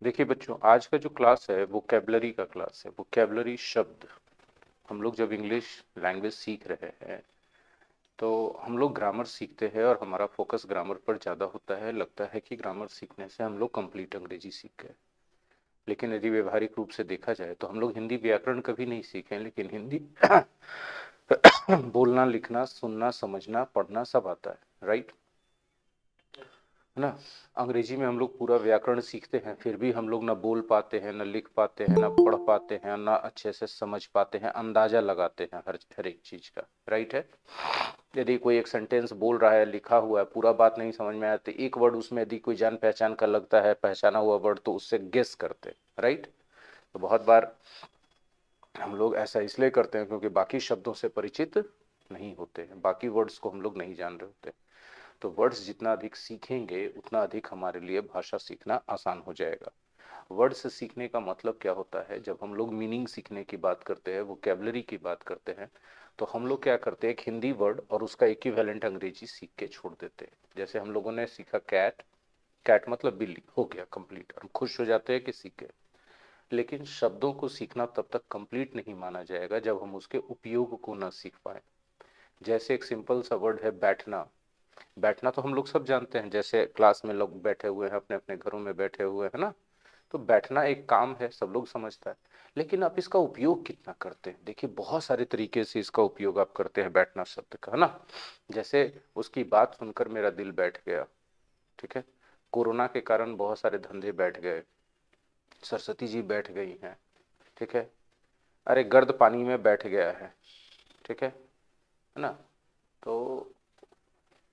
देखिए बच्चों, आज का जो क्लास है वोकेबलरी का क्लास है। वोकेबलरी शब्द, हम लोग जब इंग्लिश लैंग्वेज सीख रहे हैं तो हम लोग ग्रामर सीखते हैं और हमारा फोकस ग्रामर पर ज़्यादा होता है। लगता है कि ग्रामर सीखने से हम लोग कंप्लीट अंग्रेजी सीख गए, लेकिन यदि व्यवहारिक रूप से देखा जाए तो हम लोग हिंदी व्याकरण कभी नहीं सीखे, लेकिन हिंदी बोलना, लिखना, सुनना, समझना, पढ़ना सब आता है, राइट? है ना? अंग्रेजी में हम लोग पूरा व्याकरण सीखते हैं, फिर भी हम लोग ना बोल पाते हैं, ना लिख पाते हैं, ना पढ़ पाते हैं, ना अच्छे से समझ पाते हैं, अंदाजा लगाते हैं हर हर एक चीज का, राइट है? यदि कोई एक सेंटेंस बोल रहा है, लिखा हुआ है, पूरा बात नहीं समझ में आया तो एक वर्ड उसमें यदि कोई जान पहचान का लगता है, पहचाना हुआ वर्ड, तो उससे गेस करते, राइट? तो बहुत बार हम लोग ऐसा इसलिए करते हैं क्योंकि बाकी शब्दों से परिचित नहीं होते हैं, बाकी वर्ड्स को हम लोग नहीं जान रहे होते। तो वर्ड्स जितना अधिक सीखेंगे उतना अधिक हमारे लिए भाषा सीखना आसान हो जाएगा। वर्ड्स सीखने का मतलब क्या होता है? जब हम लोग मीनिंग सीखने की बात करते हैं, वोकेबलरी की बात करते हैं, तो हम लोग क्या करते हैं, एक हिंदी वर्ड और उसका इक्विवेलेंट अंग्रेजी सीख के छोड़ देते हैं। जैसे हम लोगों ने सीखा कैट, कैट मतलब बिल्ली, हो गया कंप्लीट, हम खुश हो जाते हैं कि सीख गए। लेकिन शब्दों को सीखना तब तक कंप्लीट नहीं माना जाएगा जब हम उसके उपयोग को ना सीख पाए। जैसे एक सिंपल सा वर्ड है बैठना। बैठना तो हम लोग सब जानते हैं, जैसे क्लास में लोग बैठे हुए हैं, अपने अपने घरों में बैठे हुए हैं ना, तो बैठना एक काम है, सब लोग समझता है। लेकिन आप इसका उपयोग कितना करते हैं? देखिए, बहुत सारे तरीके से इसका उपयोग आप करते हैं बैठना शब्द का, है ना? जैसे उसकी बात सुनकर मेरा दिल बैठ गया, ठीक है? कोरोना के कारण बहुत सारे धंधे बैठ गए, सरस्वती जी बैठ गई हैं, ठीक है? अरे गर्द पानी में बैठ गया है, ठीक है ना? तो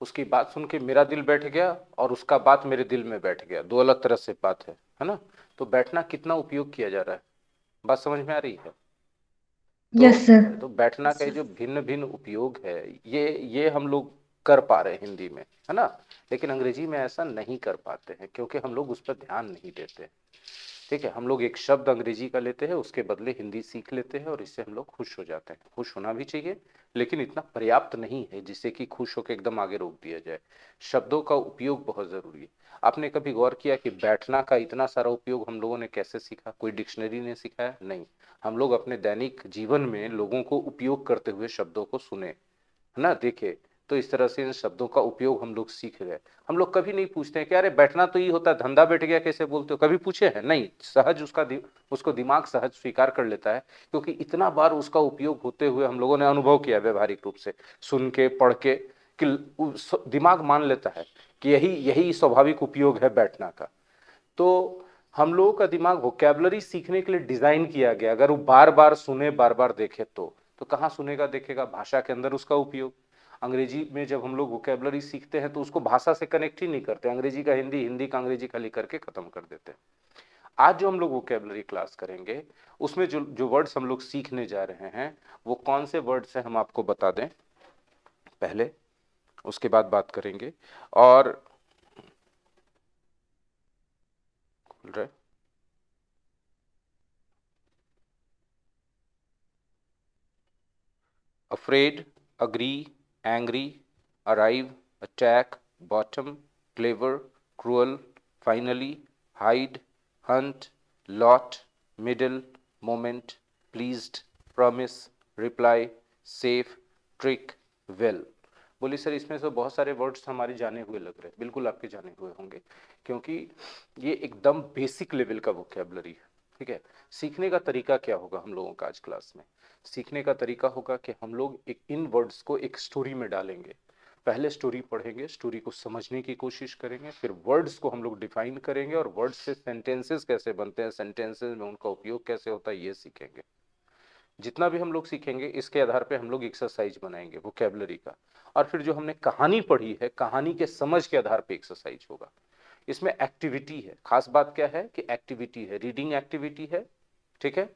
उसकी बात सुन के मेरा दिल बैठ गया और उसका बात मेरे दिल में बैठ गया, दो अलग तरह से बात है ना? तो बैठना कितना उपयोग किया जा रहा है, बात समझ में आ रही है? तो यस सर। तो बैठना का जो भिन्न भिन्न उपयोग है, ये हम लोग कर पा रहे हैं हिंदी में, है ना? लेकिन अंग्रेजी में ऐसा नहीं कर पाते हैं क्योंकि हम लोग उस पर ध्यान नहीं देते। ठीक है, हम लोग एक शब्द अंग्रेजी का लेते हैं, उसके बदले हिंदी सीख लेते हैं और इससे हम लोग खुश हो जाते हैं। खुश होना भी चाहिए, लेकिन इतना पर्याप्त नहीं है जिससे कि खुश होकर एकदम आगे रोक दिया जाए। शब्दों का उपयोग बहुत जरूरी है। आपने कभी गौर किया कि बैठना का इतना सारा उपयोग हम लोगों ने कैसे सीखा? कोई डिक्शनरी ने सिखाया? नहीं। हम लोग अपने दैनिक जीवन में लोगों को उपयोग करते हुए शब्दों को सुने, है ना, देखे। तो इस तरह से इन शब्दों का उपयोग हम लोग सीख गए। हम लोग कभी नहीं पूछते हैं कि अरे बैठना तो ये होता है, धंधा बैठ गया कैसे बोलते हो? कभी पूछे हैं? नहीं। सहज उसको दिमाग सहज स्वीकार कर लेता है, क्योंकि इतना बार उसका उपयोग होते हुए हम लोगों ने अनुभव किया व्यवहारिक रूप से, सुन के, पढ़ के, कि दिमाग मान लेता है कि यही यही स्वाभाविक उपयोग है बैठना का। तो हम लोगों का दिमाग वोकेबलरी सीखने के लिए डिजाइन किया गया। अगर वो बार बार सुने, बार बार देखे, तो कहाँ सुनेगा, देखेगा? भाषा के अंदर उसका उपयोग। अंग्रेजी में जब हम लोग वोकेबलरी सीखते हैं तो उसको भाषा से कनेक्ट ही नहीं करते, अंग्रेजी का हिंदी, हिंदी का अंग्रेजी खाली करके खत्म कर देते हैं। आज जो हम लोग वोकेबलरी क्लास करेंगे, उसमें जो जो वर्ड्स हम लोग सीखने जा रहे हैं, वो कौन से वर्ड्स हैं हम आपको बता दें पहले, उसके बाद बात करेंगे। और खुल रहा है? afraid, agree, angry, arrive, attack, bottom, clever, cruel, finally, hide, hunt, lot, middle, moment, pleased, promise, reply, safe, trick, well। बोलिए सर, इसमें से बहुत सारे वर्ड्स हमारे जाने हुए लग रहे हैं। बिल्कुल आपके जाने हुए होंगे, क्योंकि ये एकदम बेसिक लेवल का वोकेबलरी है। ठीक है, सीखने का तरीका क्या होगा हम लोगों का आज क्लास में? सीखने का तरीका होगा कि हम लोग एक इन वर्ड्स को एक स्टोरी में डालेंगे। पहले स्टोरी पढ़ेंगे, स्टोरी को समझने की कोशिश करेंगे, फिर वर्ड्स को हम लोग डिफाइन करेंगे और वर्ड्स से सेंटेंसेस कैसे बनते हैं, सेंटेंसेस में उनका उपयोग कैसे होता है, ये सीखेंगे। जितना भी हम लोग सीखेंगे इसके आधार पे हम लोग एक्सरसाइज बनाएंगे वोकेबलरी का। और फिर जो हमने कहानी पढ़ी है, कहानी के समझ के आधार पे एक्सरसाइज होगा। इसमें एक्टिविटी है, खास बात क्या है कि एक्टिविटी है, रीडिंग एक्टिविटी है, ठीक है?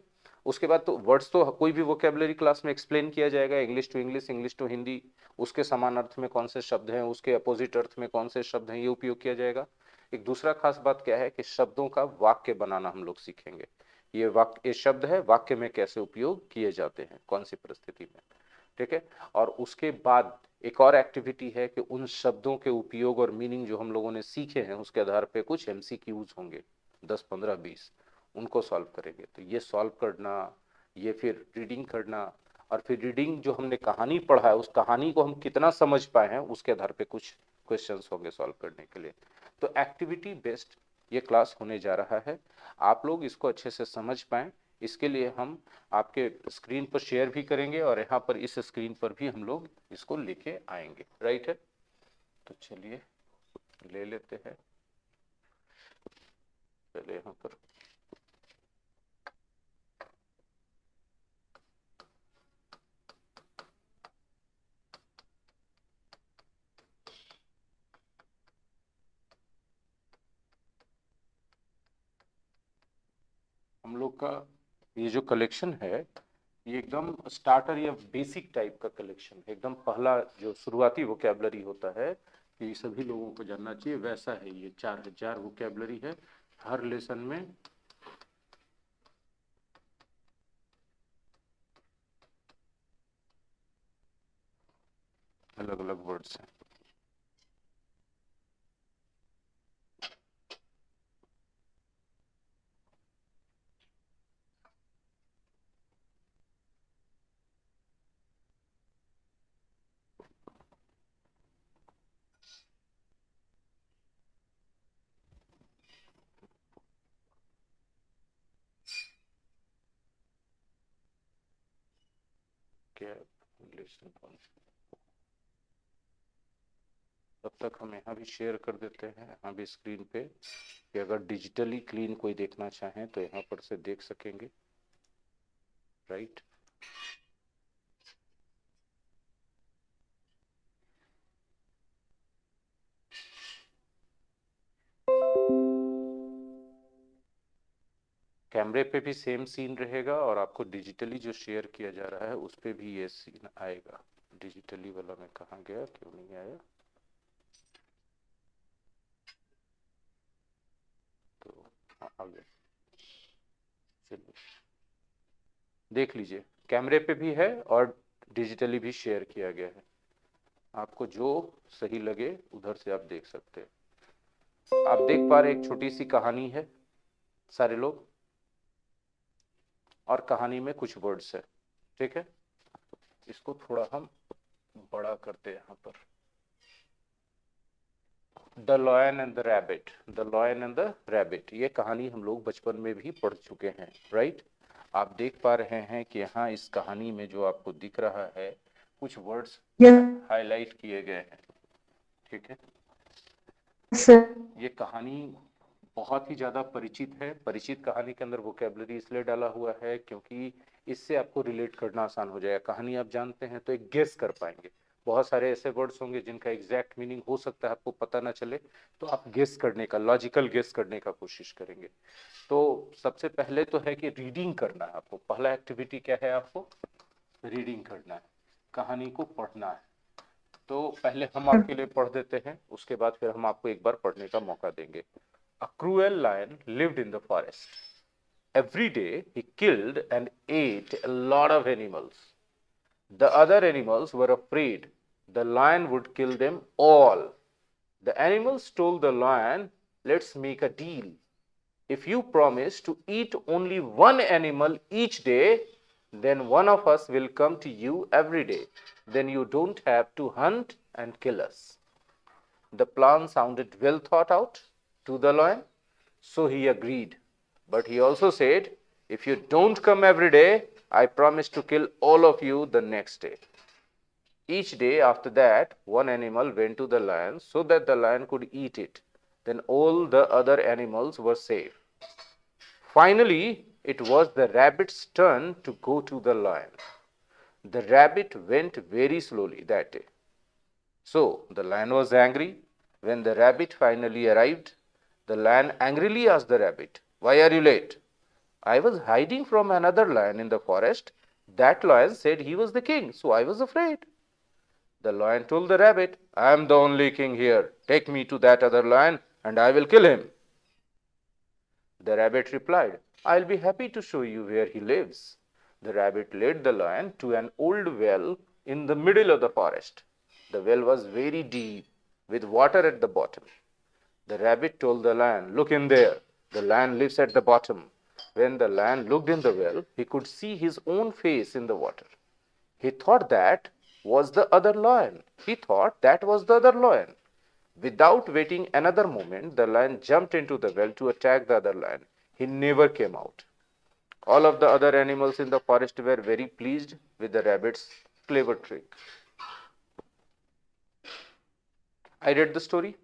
उसके बाद तो वर्ड्स तो कोई भी वोकेबलरी क्लास में एक्सप्लेन किया जाएगा, English to English, English to Hindi, उसके समान अर्थ में कौन से शब्द हैं, उसके अपोजिट अर्थ में कौन से शब्द हैं, ये उपयोग किया जाएगा। एक दूसरा खास बात क्या है कि शब्दों का वाक्य बनाना हम लोग सीखेंगे। ये वाक्य, ये शब्द है, वाक्य में कैसे उपयोग किए जाते हैं, कौन सी परिस्थिति में, ठीक है? और उसके बाद एक और एक्टिविटी है कि उन शब्दों के उपयोग और मीनिंग जो हम लोगों ने सीखे हैं उसके आधार पे कुछ एमसीक्यूज होंगे। 10, 15, 20 उनको सॉल्व करेंगे। तो ये सॉल्व करना, ये फिर रीडिंग करना, और फिर रीडिंग जो हमने कहानी पढ़ा है उस कहानी को हम कितना समझ पाए हैं उसके आधार पे कुछ क्वेश्चंस होंगे सॉल्व करने के लिए। तो एक्टिविटी बेस्ड ये क्लास होने जा रहा है, आप लोग इसको अच्छे से समझ पाएं इसके लिए हम आपके स्क्रीन पर शेयर भी करेंगे और यहाँ पर इस स्क्रीन पर भी हम लोग इसको लेके आएंगे, राइट है। तो चलिए ले लेते हैं पहले यहाँ पर। हम लोग का ये जो कलेक्शन है ये एकदम स्टार्टर या बेसिक टाइप का कलेक्शन है, एकदम पहला जो शुरुआती वोकैबलरी होता है कि सभी लोगों को जानना चाहिए वैसा है। ये 4000 वोकैबलरी है, हर लेसन में अलग अलग वर्ड्स हैं। क्या लेसन कौन, तब तक हम यहाँ भी शेयर कर देते हैं, यहाँ भी स्क्रीन पे कि अगर डिजिटली क्लीन कोई देखना चाहें तो यहाँ पर से देख सकेंगे, राइट। कैमरे पे भी सेम सीन रहेगा और आपको डिजिटली जो शेयर किया जा रहा है उस पे भी ये सीन आएगा। डिजिटली वाला में कहाँ गया, क्यों नहीं आया, तो आ गया। चलिए देख लीजिए, कैमरे पे भी है और डिजिटली भी शेयर किया गया है, आपको जो सही लगे उधर से आप देख सकते हैं। आप देख पा रहे एक छोटी सी कहानी है सारे लोग, और कहानी में कुछ वर्ड्स है, ठीक है। इसको थोड़ा हम बड़ा करते हैं यहाँ पर। The lion and the rabbit, the lion and the rabbit, ये कहानी हम लोग बचपन में भी पढ़ चुके हैं, राइट। आप देख पा रहे हैं कि यहाँ इस कहानी में जो आपको दिख रहा है कुछ वर्ड्स हाईलाइट किए गए हैं, ठीक है। ये कहानी बहुत ही ज्यादा परिचित है। परिचित कहानी के अंदर वोकैबुलरी इसलिए डाला हुआ है क्योंकि इससे आपको रिलेट करना आसान हो जाएगा। कहानी आप जानते हैं तो एक गेस कर पाएंगे। बहुत सारे ऐसे वर्ड्स होंगे जिनका एग्जैक्ट मीनिंग हो सकता है आपको पता ना चले, तो आप गेस करने का, लॉजिकल गेस करने का कोशिश करेंगे। तो सबसे पहले तो है कि रीडिंग करना है आपको। पहला एक्टिविटी क्या है, आपको रीडिंग करना है, कहानी को पढ़ना है। तो पहले हम आपके लिए पढ़ देते हैं, उसके बाद फिर हम आपको एक बार पढ़ने का मौका देंगे। A cruel lion lived in the forest. Every day he killed and ate a lot of animals. The other animals were afraid the lion would kill them all. The animals told the lion, "Let's make a deal. If you promise to eat only one animal each day, then one of us will come to you every day. Then you don't have to hunt and kill us." The plan sounded well thought out to the lion, so he agreed. But he also said, "If you don't come every day, I promise to kill all of you the next day." Each day after that, one animal went to the lion so that the lion could eat it. Then all the other animals were safe. Finally, it was the rabbit's turn to go to the lion. The rabbit went very slowly that day. So the lion was angry. When the rabbit finally arrived, the lion angrily asked the rabbit, "Why are you late?" "I was hiding from another lion in the forest. That lion said he was the king, so I was afraid." The lion told the rabbit, "I am the only king here. Take me to that other lion and I will kill him." The rabbit replied, "I'll be happy to show you where he lives." The rabbit led the lion to an old well in the middle of the forest. The well was very deep, with water at the bottom. The rabbit told the lion, "Look in there." The lion lives at the bottom. When the lion looked in the well, he could see his own face in the water. He thought that was the other lion. He thought that was the other lion. Without waiting another moment, the lion jumped into the well to attack the other lion. He never came out. All of the other animals in the forest were very pleased with the rabbit's clever trick. I read the story.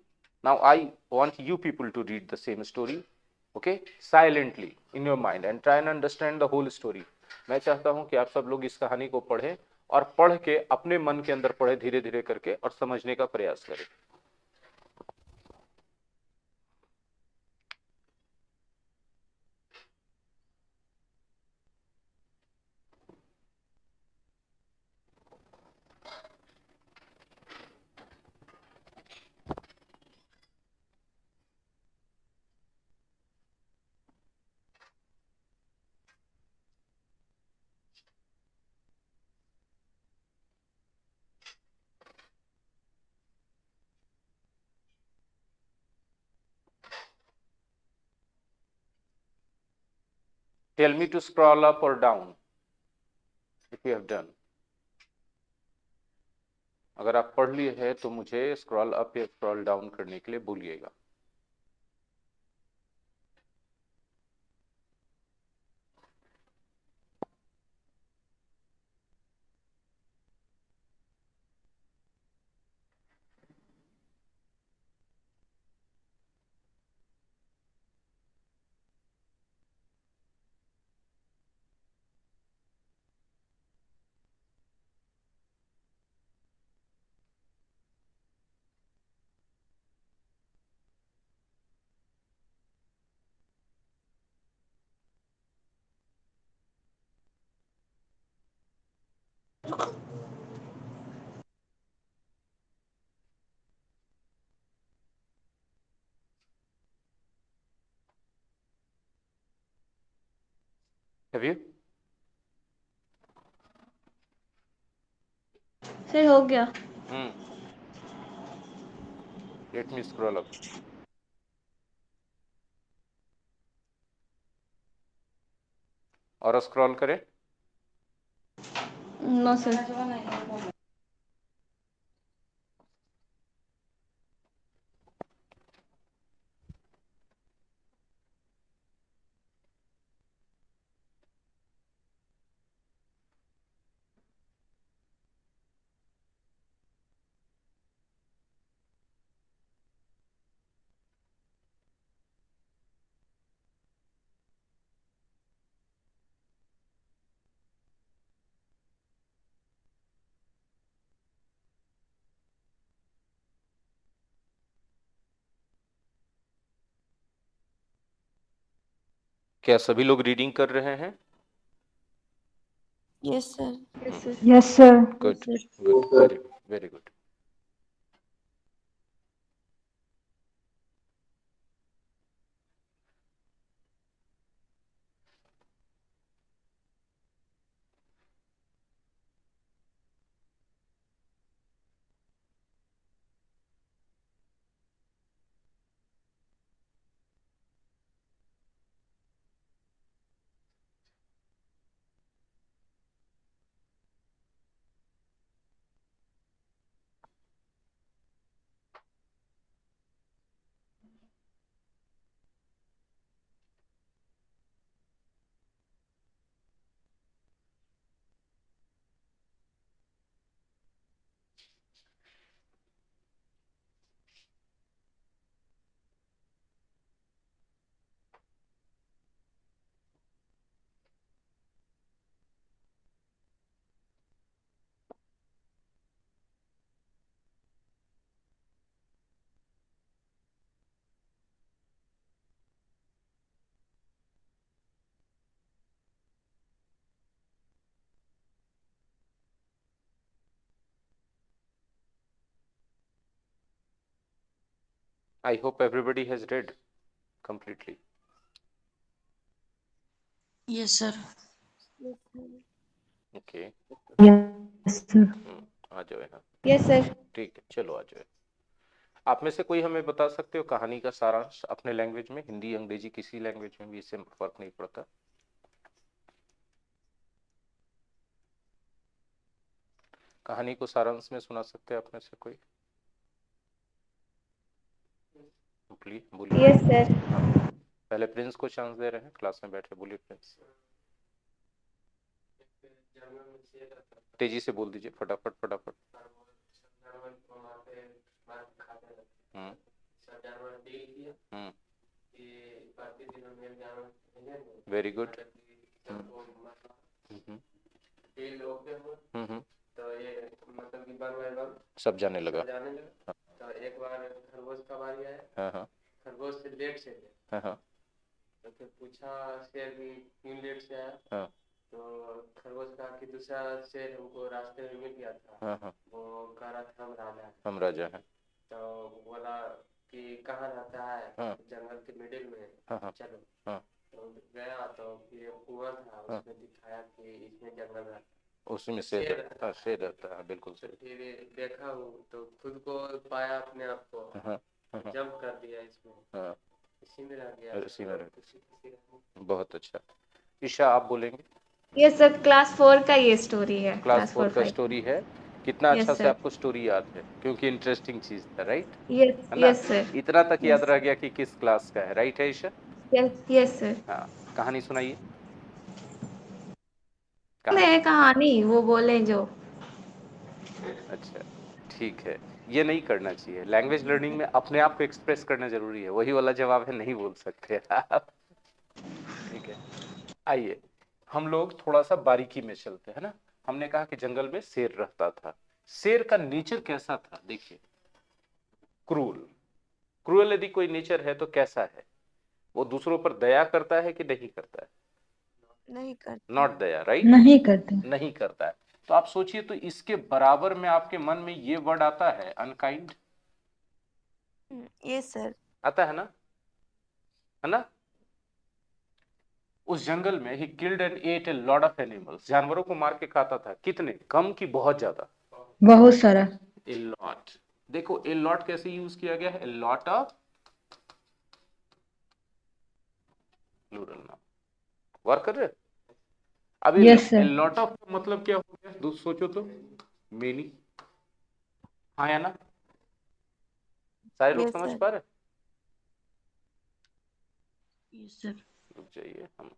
Now I want you people to read the same story, okay, silently in your mind and try and understand the whole story. मैं चाहता हूं कि आप सब लोग इस कहानी को पढ़ें और पढ़ के अपने मन के अंदर पढ़े धीरे धीरे करके और समझने का प्रयास करें. Tell me to scroll up or down if you have done. अगर आप पढ़ लिए हैं तो मुझे स्क्रॉल अप या स्क्रॉल डाउन करने के लिए भूलिएगा. Have you? सर हो गया. Let me scroll up. और स्क्रॉल करें. No sir. क्या सभी लोग रीडिंग कर रहे हैं? Yes sir. Yes, sir. Good, good, very, very good. I hope everybody has read completely. Yes sir. Okay. Yes, sir. आ जाओ यहाँ. Yes sir. ठीक है, चलो आ जाओ. आप में से कोई हमें बता सकते हो कहानी का सारांश अपने लैंग्वेज में, हिंदी अंग्रेजी किसी लैंग्वेज में भी, इससे फर्क नहीं पड़ता। कहानी को सारांश में सुना सकते हैं आप में से कोई? प्लीज बोलिए। Yes sir. हाँ, पहले प्रिंस को चांस दे रहे हैं, क्लास में बैठे, बोलिए प्रिंस। तेजी से बोल दीजिए, फटाफट फटाफट। हम्म हम्म, वेरी गुड। हम्म हम्म, तो ये मतलब कि वन बाय वन सब जाने लगा। सब जाने लगा। तो एक बार खरगोश का बारी आया। हाँ हाँ खरगोश से लेट से थे। हाँ हाँ तो फिर पूछा शेर कि क्यों लेट से आया। हाँ तो खरगोश कहा कि दूसरा शेर हमको रास्ते में मिल गया था। हाँ हाँ, वो कह रहा था हम राजा हैं। हम राजा हैं। तो बोला कि कहाँ रहता है। हाँ जंगल के मिडिल में। हाँ हाँ चलो। हाँ तो गया तो ये कुआं था। हाँ। उसने दिखाया कि इसमें जंगल रहता है। उसमें शेर शेर रहता हाँ, शेर रहता है, बिल्कुल तो सही। फिर देखा हूँ तो खुद को पाया अपने आप को। हाँ हाँ हाँ जंप कर दिया इसमें। हाँ, इसी में रह गया। इसी में रह खुशी खुशी रहूं। बहुत अच्छा। ईशा आप बोलेंगे? यस सर, क्लास 4 का ये स्टोरी है, क्लास क्लास 4 फोर का 5। स्टोरी है। कितना अच्छा यस से सर। आपको स्टोरी याद है, क्योंकि इंटरेस्टिंग चीज था, राइट? यस है ना? Yes sir. इतना तक याद यस रह गया कि किस क्लास का है, राइट है ईशा? Yes yes sir. हाँ, कहानी सुनाइए। है कहानी वो बोले जो। अच्छा, ठीक है। ये नहीं करना चाहिए, लैंग्वेज लर्निंग में अपने आप को एक्सप्रेस करना जरूरी है, वही वाला जवाब है, नहीं बोल सकते आप। ठीक है, आइए हम लोग थोड़ा सा बारीकी में चलते हैं ना। हमने कहा कि जंगल में शेर रहता था। शेर का नेचर कैसा था, देखिए, क्रूल। क्रूअल यदि कोई नेचर है तो कैसा है? वो दूसरों पर दया करता है कि नहीं करता है? नहीं करते। Not Daya, right? नहीं करते। नहीं करता है। तो आप सोचिए, तो इसके बराबर में आपके मन में ये वर्ड आता है, अनकाइंड? Yes sir. आता है ना? उस जंगल में ही killed and ate a lot of animals, जानवरों को मार के खाता था। कितने? कम की बहुत ज्यादा? बहुत सारा। A lot. देखो ए लॉट कैसे यूज किया गया है, a lot of plural noun. Work कर रहे? अब yes uh sir. Lot of मतलब क्या हो गया, सोचो तो, मेनी। हाँ या ना? सारे लोग यस समझ सर। पा रहे? Yes sir. रुक जाइए, हम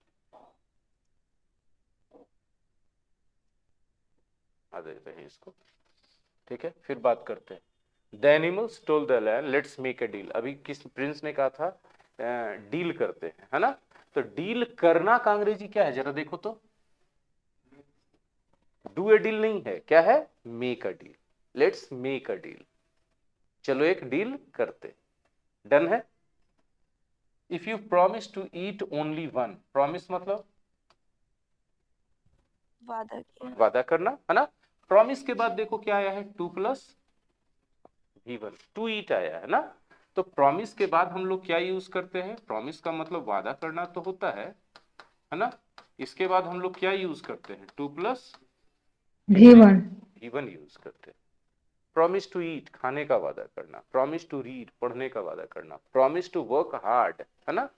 आ देते हैं इसको। ठीक है, फिर बात करते हैं। The animals told the lion let's make a deal. अभी किस प्रिंस ने कहा था डील करते हैं, है ना? तो डील करना का अंग्रेजी क्या है, जरा देखो तो। डू ए डील नहीं है, क्या है? Make a deal. Let's make a deal, चलो एक डील करते। डन है। If you promise to eat only one, promise मतलब वादा किया। वादा करना, है ना? प्रॉमिस के बाद देखो क्या आया है, 2+V1, टू ईट आया है ना? तो प्रॉमिस के बाद हम लोग क्या यूज करते हैं? प्रॉमिस का मतलब वादा करना तो होता है ना? इसके बाद हम लोग क्या यूज करते हैं? V1। V1 यूज करते हैं। प्रॉमिस टू ईट, खाने का वादा करना। प्रॉमिस टू रीड, पढ़ने का वादा करना। प्रॉमिस टू वर्क हार्ड, है ना?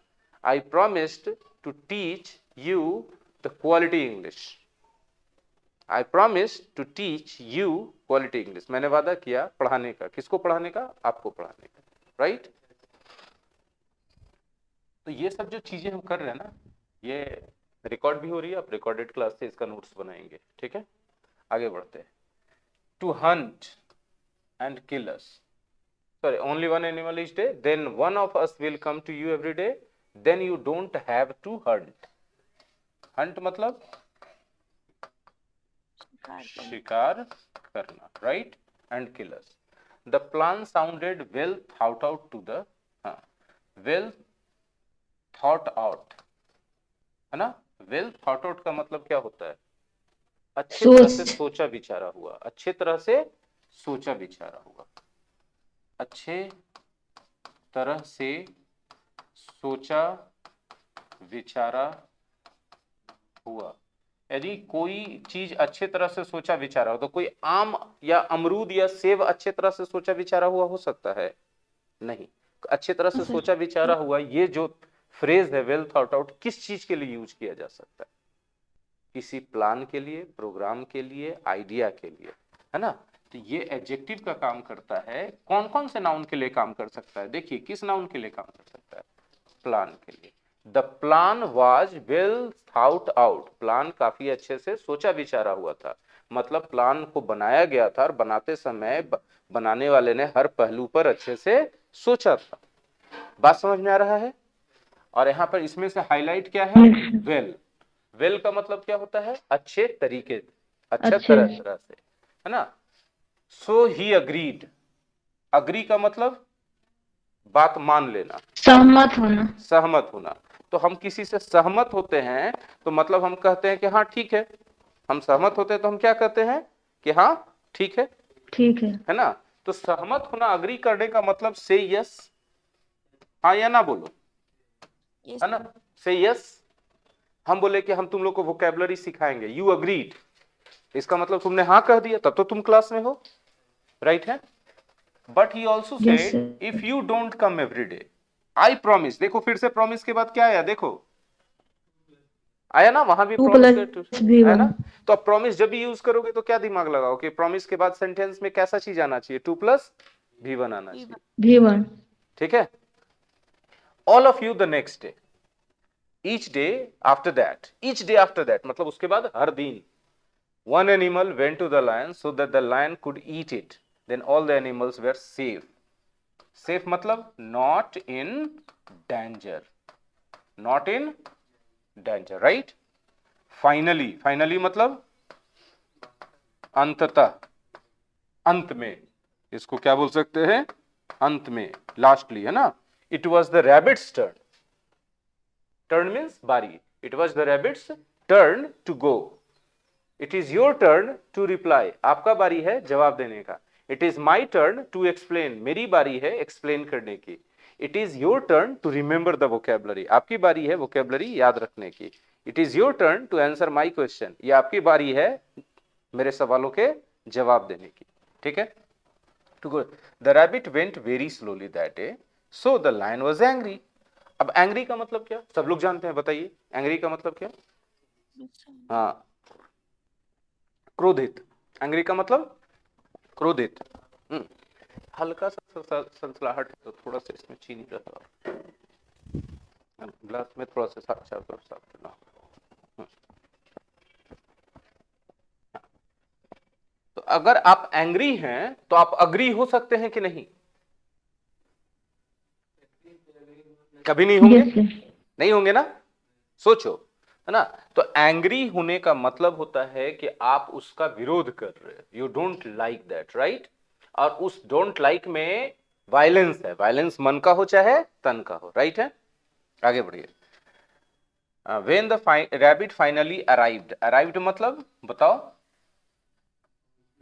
I promised to teach you the quality English. I promise to teach you quality English. मैंने वादा किया पढ़ाने का। किसको पढ़ाने का? आपको पढ़ाने का, राइट? तो ये सब जो चीजें हम कर रहे हैं ना, ये रिकॉर्ड भी हो रही है। आप रिकॉर्डेड क्लास से इसका नोट्स बनाएंगे, ठीक है? आगे बढ़ते हैं। To hunt and kill us, sorry, only one animal each day, then one of us will come to you every day, then you don't have to hunt. Hunt मतलब शिकार करना, right? And kill us. The plan sounded well thought out to the well thought out, है ना? Well thought out का मतलब क्या होता है? अच्छे तरह से सोच। सोचा विचारा हुआ, अच्छे तरह से सोचा विचारा हुआ, अच्छे तरह से सोचा विचारा हुआ। यदि कोई चीज अच्छे तरह से सोचा विचारा हो, तो कोई आम या अमरूद या सेब अच्छे तरह से सोचा विचारा हुआ हो सकता है? नहीं। अच्छी तरह से सर। सोचा विचारा हुआ ये जो फ्रेज है वेल थॉट आउट, किस चीज के लिए यूज किया जा सकता है? किसी प्लान के लिए, प्रोग्राम के लिए, आइडिया के लिए, है ना। तो ये एडजेक्टिव का काम करता है। कौन कौन से नाउन के लिए काम कर सकता है? देखिए किस नाउन के लिए काम कर सकता है? प्लान के लिए। The plan was well thought out, plan काफी अच्छे से सोचा विचारा हुआ था, मतलब प्लान को बनाया गया था और बनाते समय बनाने वाले ने हर पहलू पर अच्छे से सोचा था। बात समझ में आ रहा है? और यहाँ पर इसमें से हाईलाइट क्या है? वेल। वेल का मतलब क्या होता है? अच्छे तरीके, अच्छा तरह तरह से, है ना। सो ही अग्रीड, अग्री का मतलब बात मान लेना, सहमत होना। सहमत होना। तो हम किसी से सहमत होते हैं तो मतलब हम कहते हैं कि हाँ ठीक है। हम सहमत होते हैं तो हम क्या कहते हैं कि हाँ ठीक है, ठीक है ना। तो सहमत होना, अग्री करने का मतलब से यस, हाँ या ना बोलो, यस है ना। से यस। हम बोले कि हम तुम लोग को वोकैबुलरी सिखाएंगे, यू अग्रीड, इसका मतलब तुमने हाँ कह दिया, तब तो तुम क्लास में हो, राइट है। But he also Yes, said sir. If you don't come every day I promise. देखो फिर से प्रॉमिस के बाद क्या आया, देखो आया ना, वहां भी 2 प्रॉमिस plus भी है ना। 1। तो अब प्रॉमिस जब भी यूज करोगे तो क्या दिमाग लगाओ कि प्रॉमिस के बाद सेंटेंस में कैसा चीज आना चाहिए? 2 प्लस V1 आना चाहिए, भी 1। ठीक है। All of you the next day, each day after that, each day after that मतलब उसके बाद हर दिन। One animal went to the lion so that the lion could eat it. Then all the animals were safe. Safe मतलब not in danger. Not in danger, right? Finally, finally मतलब अंततः, अंत में। इसको क्या बोल सकते हैं? अंत में, लास्टली, है ना। It was the rabbit's turn. Turn means बारी. It was the rabbit's turn to go. It is your turn to reply. आपका बारी है जवाब देने का। It is my turn to explain. मेरी बारी है एक्सप्लेन करने की। It is your turn to remember the vocabulary. आपकी बारी है vocabulary याद रखने की। It is your turn to answer my question. ये आपकी बारी है मेरे सवालों के जवाब देने की, ठीक है। To go. The rabbit went very slowly that day, so the lion was angry. अब angry का मतलब क्या? सब लोग जानते हैं, बताइए angry का मतलब क्या? हाँ, क्रोधित। एंग्री का मतलब क्रोधित। हल्का सा सनसनाहट है तो थोड़ा सा इसमें चीनी रहता है, ग्लास में थोड़ा सा चारों तरफ साफ करना। तो अगर आप एंग्री हैं तो आप अग्री हो सकते हैं कि नहीं? कभी नहीं होंगे। नहीं होंगे ना, सोचो, है ना। तो एंग्री होने का मतलब होता है कि आप उसका विरोध कर रहे हैं, you don't like that, right. और उस डोंट लाइक में वायलेंस है, वायलेंस मन का हो चाहे तन का हो, राइट है। आगे बढ़िए। When the rabbit finally arrived, arrived मतलब बताओ,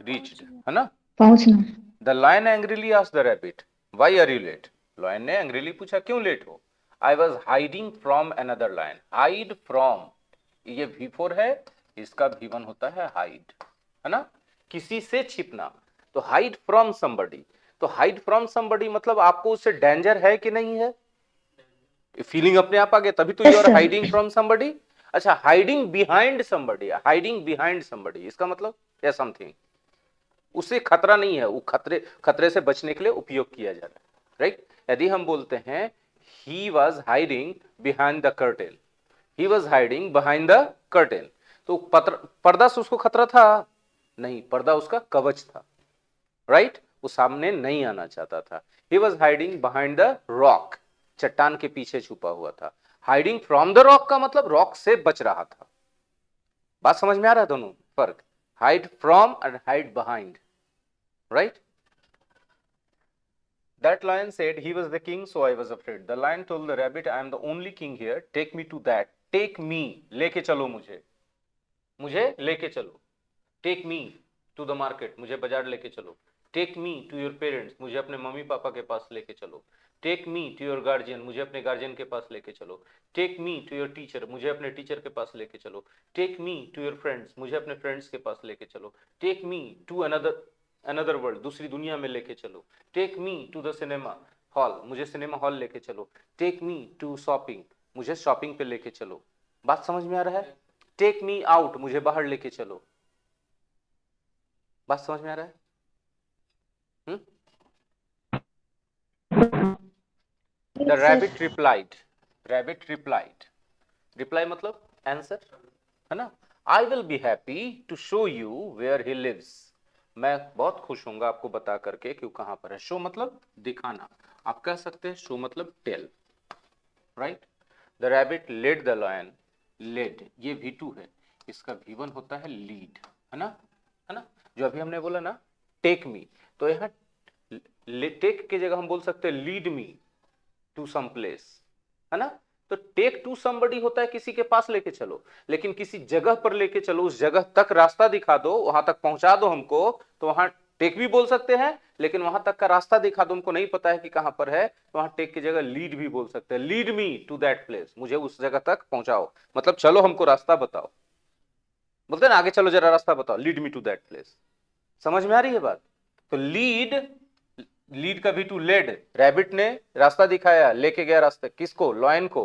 रीच्ड, है ना, पहुंचना। The lion angrily asked the rabbit why are you late. Lion ने एंग्रीली पूछा क्यों लेट हो? I was hiding from another lion. Hide from, ये V4 है, इसका V1 होता है हाइड, है ना, किसी से छिपना। तो हाइड फ्रॉम समबडी, तो हाइड फ्रॉम समबडी मतलब आपको उससे डेंजर है कि नहीं है? फीलिंग अपने आप आ गया, तभी तो you are hiding from somebody. अच्छा, hiding behind somebody, hiding behind somebody इसका मतलब या समथिंग, उससे खतरा नहीं है, वो खतरे से बचने के लिए उपयोग किया जा रहा है, राइट। यदि हम बोलते हैं he was hiding behind the curtain, he was hiding behind the curtain, तो पर्दा से उसको खतरा था नहीं, पर्दा उसका कवच था, राइट, वो सामने नहीं आना चाहता था। He was hiding behind the rock, चट्टान के पीछे छुपा हुआ था। हाइडिंग फ्रॉम द रॉक का मतलब रॉक से बच रहा था। बात समझ में आ रहा है दोनों फर्क? Hide from and hide behind, right? That lion said he was the king, so I was afraid. The lion told the rabbit, I am the only king here. Take me to that. Take me, लेके चलो मुझे, मुझे लेके चलो। Take me to the market, मुझे बाजार लेके चलो। Take me to your parents, मुझे अपने मम्मी पापा के पास लेके चलो। Take me to your guardian, मुझे अपने गार्जियन के पास लेके चलो। Take me to your teacher, मुझे अपने टीचर के पास लेके चलो। Take me to your friends, मुझे अपने फ्रेंड्स के पास लेके चलो। Take me to another world, दूसरी दुनिया में लेके चलो। Take me to the cinema, hall, मुझे सिनेमा हॉल लेके चलो। टेक मी टू शॉपिंग, मुझे शॉपिंग पे लेके चलो। बात समझ में आ रहा है? टेक मी आउट, मुझे बाहर लेके चलो। बात समझ में आ रहा है? The Yes, rabbit sir. Replied, rabbit replied, reply मतलब आंसर, है ना। I will be happy to show you where he lives, मैं बहुत खुश होऊंगा आपको बता करके कि वो कहां पर है। शो मतलब दिखाना, आप कह सकते हैं शो मतलब tell, right. The rabbit led the lion, led ये V2 है, इसका V1 होता है लीड, है ना, है ना। जो अभी हमने बोला ना टेक मी, तो यहाँ टेक की जगह हम बोल सकते हैं lead me to some place, है ना। तो टेक टू समबडी होता है किसी के पास लेके चलो, लेकिन किसी जगह पर लेके चलो, उस जगह तक रास्ता दिखा दो, वहां तक पहुंचा दो हमको, तो वहां टेक भी बोल सकते हैं, लेकिन वहां तक का रास्ता दिखा दो, हमको नहीं पता है कि कहां पर है, तो वहां टेक की जगह लीड भी बोल सकते हैं। Lead me to that place, मुझे उस जगह तक पहुंचाओ, मतलब चलो हमको रास्ता बताओ, बोलते हैं ना आगे चलो जरा रास्ता बताओ, lead me to that place. समझ में आ रही है बात? तो लीड, लीड का V2 लेड, रैबिट ने रास्ता दिखाया, लेके गया रास्ते किसको, लॉयन को,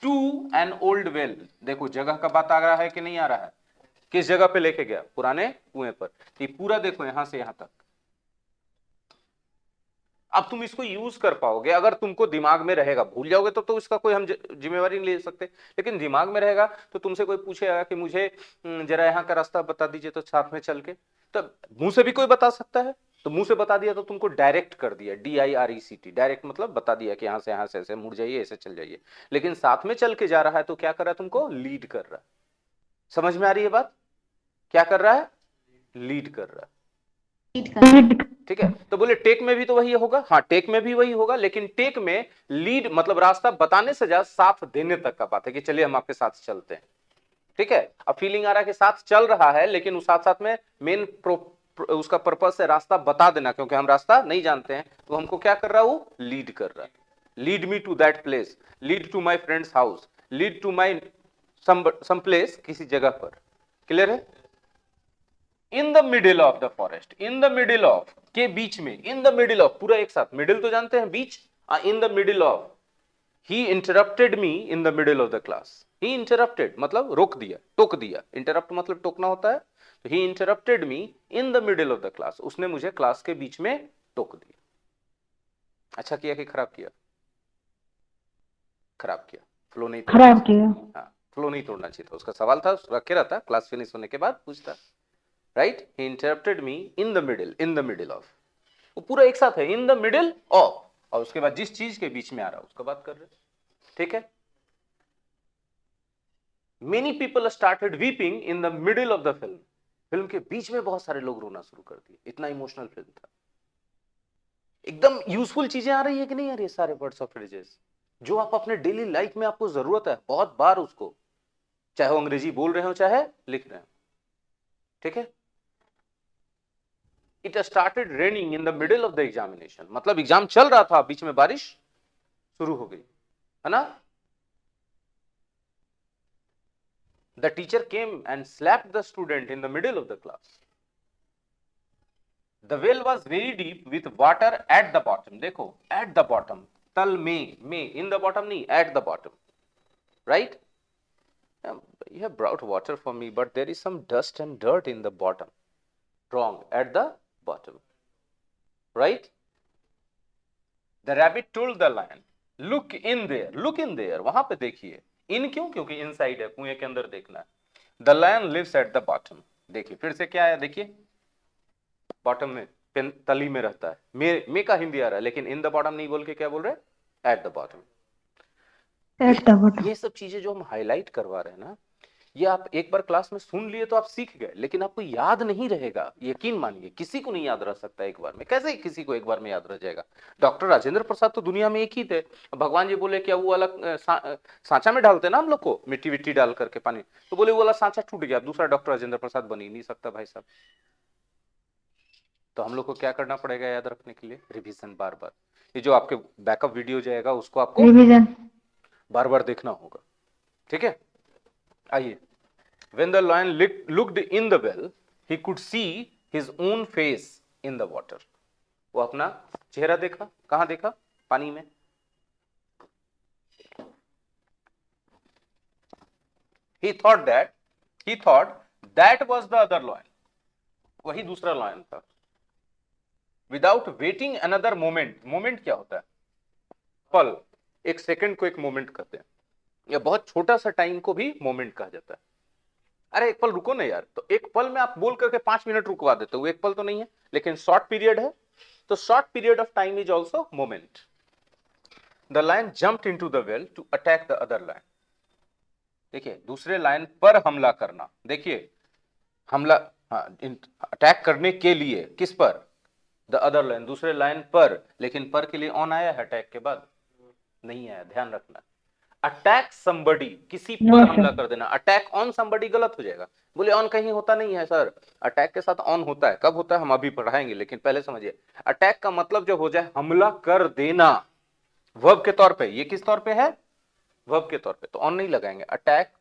टू एन ओल्ड वेल। देखो जगह का बात आ रहा है कि नहीं आ रहा है, किस जगह पे लेके गया, पुराने कुएं पर। ये पूरा देखो यहां से यहां तक। अब तुम इसको यूज कर पाओगे अगर तुमको दिमाग में रहेगा, भूल जाओगे तो इसका कोई हम जिम्मेवारी नहीं ले सकते, लेकिन दिमाग में रहेगा तो तुमसे कोई पूछेगा कि मुझे जरा यहाँ का रास्ता बता दीजिए, तो साथ में चल के, तो मुंह से भी कोई बता सकता है, तो मुंह से बता दिया तो तुमको डायरेक्ट कर दिया, DIRECT, डायरेक्ट मतलब बता दिया कि यहाँ से ऐसे मुड़ जाइए, ऐसे चल जाइए। लेकिन साथ में चल के जा रहा है तो क्या कर रहा है, तुमको लीड कर रहा है। समझ में आ रही है बात? क्या कर रहा है, लीड कर रहा है, ठीक है। तो बोले टेक में भी तो वही होगा, हाँ टेक में भी वही होगा, लेकिन टेक में लीड मतलब रास्ता बताने से ज्यादा साथ देने तक का बात है कि चलिए हम आपके साथ चलते हैं, ठीक है। अब फीलिंग आ रहा है कि साथ चल रहा है, लेकिन उस साथ साथ में मेन उसका पर्पस है रास्ता बता देना, क्योंकि हम रास्ता नहीं जानते हैं, तो हमको क्या कर रहा है, वो लीड कर रहा है। Lead me to that place, lead to my friends house, lead to my some place, किसी जगह पर। क्लियर है? In the middle of the forest, in the middle of के बीच में, इन द मिडिल ऑफ पूरा एक साथ, मिडिल तो जानते हैं बीच, in the middle of, he interrupted me in the middle of the class. He interrupted मतलब रोक दिया, टोक दिया, इंटरप्ट मतलब टोकना होता है, तो he interrupted me in the middle of the class, उसने मुझे क्लास के बीच में टोक दिया। अच्छा किया कि खराब किया? खराब किया, फ्लो नहीं तोड़ना खराब चाहिए। किया। हाँ फ्लो नहीं तोड़ना चाहिए था, उसका सवाल था, रखे रहता, क्लास फिनिश होने के बाद पूछता, right. He interrupted me in the middle, in the middle of, वो पूरा एक साथ है, इन द मिडिल ऑफ, और उसके बाद जिस चीज के बीच में आ रहा है उसका बात कर रहे, ठीक है। Many people started weeping in the middle of the film, film के बीच में बहुत सारे लोग रोना शुरू कर दिए, इतना इमोशनल फिल्म था। एकदम यूजफुल चीजें आ रही है कि नहीं आ रही है, सारे वर्ड्स ऑफ फ्रेजेस जो आप अपने डेली लाइफ में आपको जरूरत है बहुत बार उसको, चाहे वो अंग्रेजी बोल रहे हो चाहे लिख रहे हो, ठीक है। It started raining in the middle of the examination, मतलब एग्जाम चल रहा था, बीच में बारिश शुरू हो गई, है ना। The teacher came and slapped the student in the middle of the class. The well was very deep with water at the bottom. देखो at the bottom, तल में, in the bottom नहीं, at the bottom, right? You have brought water for me, but there is some dust and dirt in the bottom. Wrong, at the bottom, right? The rabbit told the lion, look in there, look in there, वहां पे देखिए। इन क्यों? क्योंकि inside है, कुएं के अंदर देखना है। The lion lives at the bottom, देखिए फिर से क्या है, देखिए बॉटम में, तली में रहता है, मे का हिंदी आ रहा है, लेकिन इन द बॉटम नहीं बोल के क्या बोल रहे, एट द बॉटम। ये सब चीजें जो हम हाईलाइट करवा रहे हैं ना, ये आप एक बार क्लास में सुन लिए तो आप सीख गए, लेकिन आपको याद नहीं रहेगा, यकीन मानिए किसी को नहीं याद रह सकता एक बार में। कैसे किसी को एक बार में याद रह जाएगा? डॉक्टर राजेंद्र प्रसाद तो दुनिया में एक ही थे, भगवान जी बोले क्या वो वाला सांचा में डालते ना हम लोग को, मिट्टी विट्टी डाल करके पानी, तो बोले वो वाला सांचा टूट गया, दूसरा डॉक्टर राजेंद्र प्रसाद बन ही नहीं सकता भाई साहब। तो हम लोग को क्या करना पड़ेगा याद रखने के लिए? रिवीजन बार बार। ये जो आपके बैकअप वीडियो जाएगा उसको आपको रिवीजन बार बार देखना होगा, ठीक है। आइए, when the lion looked in the well, he could see his own face in the water. वो अपना चेहरा देखा, कहां देखा? पानी में। he thought that was the other lion, वही दूसरा लायन था। Without waiting another moment, moment क्या होता है? पल, एक सेकंड को एक मोमेंट कहते हैं, या बहुत छोटा सा टाइम को भी मोमेंट कहा जाता है। अरे एक पल रुको ना यार, तो एक पल में आप बोल करके 5 मिनट रुकवा देते हो, वो एक पल तो नहीं है, लेकिन शॉर्ट पीरियड है, तो short period of time is also moment. The lion jumped into the well to attack the other lion. देखिए दूसरे लायन पर हमला करना, देखिए हमला, हाँ, अटैक करने के लिए किस पर? द अदर लाइन, दूसरे लाइन पर, लेकिन पर के लिए ऑन आया है अटैक के बाद? नहीं आया, ध्यान रखना। अटैक समबडी, किसी पर हमला कर देना, अटैक ऑन समबडी गलत हो जाएगा। बोले ऑन कहीं होता नहीं है सर, अटैक के साथ ऑन होता है, कब होता है हम अभी पढ़ाएंगे, लेकिन पहले समझिए अटैक का मतलब जो हो जाए हमला कर देना, वर्ब के तौर पे, ये किस तौर पे है? वर्ब के तौर पे, तो ऑन नहीं लगाएंगे। अटैक,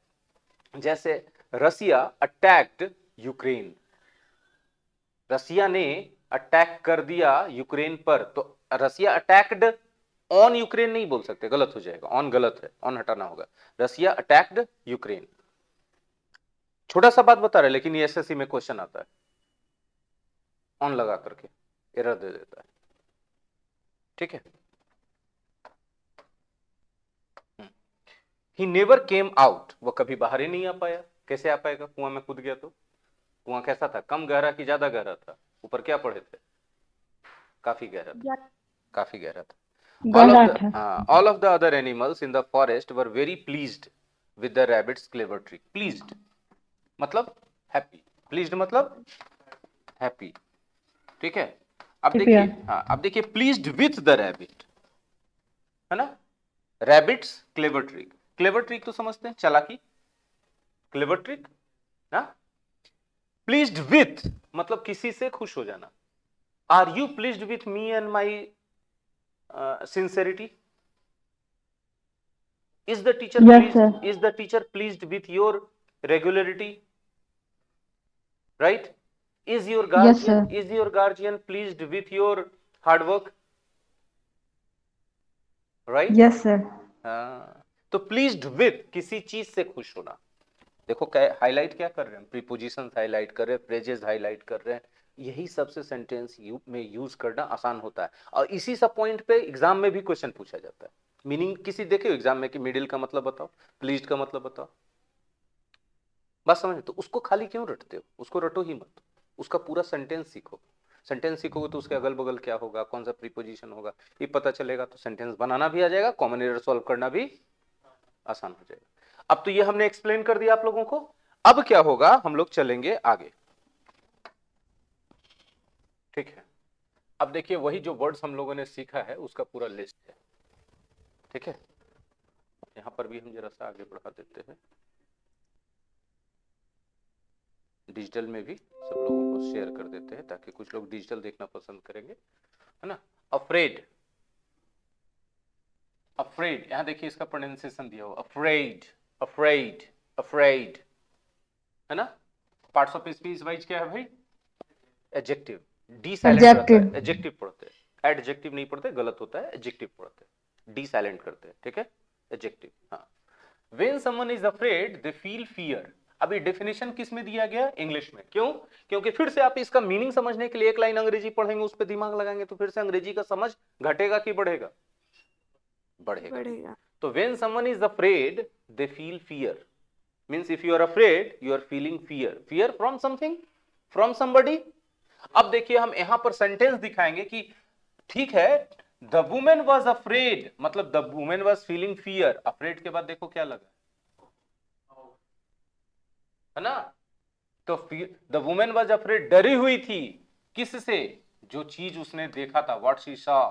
जैसे रसिया अटैक्ड यूक्रेन, रसिया ने अटैक कर दिया यूक्रेन पर, तो रसिया अटैक्ड ऑन यूक्रेन नहीं बोल सकते, गलत हो जाएगा, ऑन गलत है, ऑन हटाना होगा। रसिया अटैक्ड यूक्रेन। छोटा सा बात बता रहे, लेकिन ये एसएससी में क्वेश्चन आता है, ऑन लगा करके एरर दे देता है, ठीक है। ही नेवर केम आउट, वो कभी बाहर ही नहीं आ पाया। कैसे आ पाएगा? कुआं में कूद गया तो। कुआं कैसा था? कम गहरा कि ज्यादा गहरा था? ऊपर क्या पढ़े थे? काफी गहरा था, काफी गहरा था। All of the other animals in the forest were very pleased with the rabbit's clever trick. Pleased मतलब happy, pleased मतलब happy, ठीक है। अब देखिए, हाँ अब देखिए, pleased with the rabbit, है ना, rabbit's clever trick। clever trick तो समझते हैं, चालाकी, clever trick, हाँ। pleased with मतलब किसी से खुश हो जाना। Are you pleased with me and my sincerity? Is the teacher pleased? Sir. Is the teacher pleased with your regularity? Right? Is your guardian? Yes, is your guardian pleased with your hard work? Right? Yes, sir. तो pleased with किसी चीज से खुश होना। देखो highlight क्या कर रहे हैं, प्रीपोजिशंस हाईलाइट कर रहे हैं, फ्रेजेस हाईलाइट कर रहे हैं, यही सबसे सेंटेंस में यूज करना आसान होता है। और इसी सब पॉइंट पे एग्जाम में भी क्वेश्चन पूछा जाता है। मीनिंग किसी देखे हो एग्जाम में कि मिडिल का मतलब बताओ, प्लीज्ड का मतलब बताओ, बात समझ? तो उसको खाली क्यों रटते हो? उसको रटो ही मत, उसका पूरा सेंटेंस सीखो। सेंटेंस सीखोगे तो उसके अगल बगल क्या होगा, कौन सा प्रीपोजिशन होगा, ये पता चलेगा, तो सेंटेंस बनाना भी आ जाएगा, कॉमन एरर सॉल्व करना भी आसान हो जाएगा। अब तो ये हमने एक्सप्लेन कर दिया आप लोगों को। अब क्या होगा, हम लोग चलेंगे आगे, ठीक है। अब देखिए वही जो वर्ड्स हम लोगों ने सीखा है उसका पूरा लिस्ट है, ठीक है। यहां पर भी हम जरा सा आगे बढ़ा देते हैं, डिजिटल में भी सब लोगों को शेयर कर देते हैं ताकि कुछ लोग डिजिटल देखना पसंद करेंगे, है ना। अफ्रेड, अफ्रेड, यहां देखिए इसका प्रोनाउंसिएशन दिया हुआ, अफ्रेड, अफ्रेड, अफ्रेड, है ना। पार्ट्स ऑफ स्पीच वाइज क्या है भाई? एडजेक्टिव, डी साइलेंट रहता है, एडजेक्टिव पढ़ते हैं, एडजेक्टिव नहीं पढ़ते, गलत होता है, एडजेक्टिव पढ़ते हैं, डी साइलेंट करते हैं, ठीक है, एडजेक्टिव। हाँ, when someone is afraid they feel fear. अभी डेफिनेशन किस में दिया गया? इंग्लिश में। क्यों? क्योंकि फिर से आप इसका मीनिंग समझने के लिए एक लाइन अंग्रेजी पढ़ेंगे, उस पर दिमाग लगाएंगे, तो फिर से अंग्रेजी का समझ घटेगा कि बढ़ेगा? बढ़ेगा। तो when someone is afraid they feel fear, means if you are afraid you are feeling fear, fear from something, from somebody. अब देखिए हम यहां पर सेंटेंस दिखाएंगे कि ठीक है, द वुमेन वॉज अफ्रेड, मतलब the women was feeling fear. Afraid के बाद देखो क्या लगा, है ना। तो द वुमेन वॉज अफ्रेड, डरी हुई थी, किससे? जो चीज उसने देखा था, व्हाट शी सॉ,